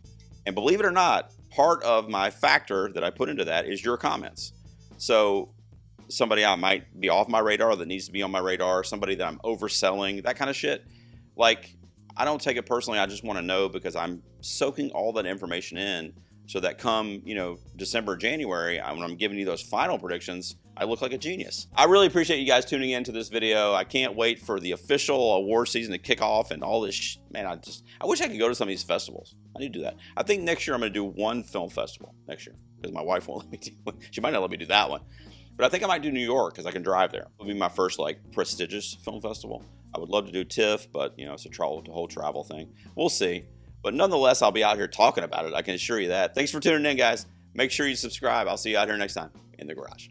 And believe it or not, part of my factor that I put into that is your comments. So somebody I might be off my radar that needs to be on my radar, somebody that I'm overselling, that kind of shit. Like, I don't take it personally. I just want to know because I'm soaking all that information in so that come, December, January, when I'm giving you those final predictions, I look like a genius. I really appreciate you guys tuning in to this video. I can't wait for the official award season to kick off and all this man, I wish I could go to some of these festivals. I need to do that. I think next year I'm going to do one film festival next year because my wife won't let me do it. She might not let me do that one. But I think I might do New York because I can drive there. It'll be my first prestigious film festival. I would love to do TIFF, but it's a whole travel thing. We'll see. But nonetheless, I'll be out here talking about it. I can assure you that. Thanks for tuning in, guys. Make sure you subscribe. I'll see you out here next time in the garage.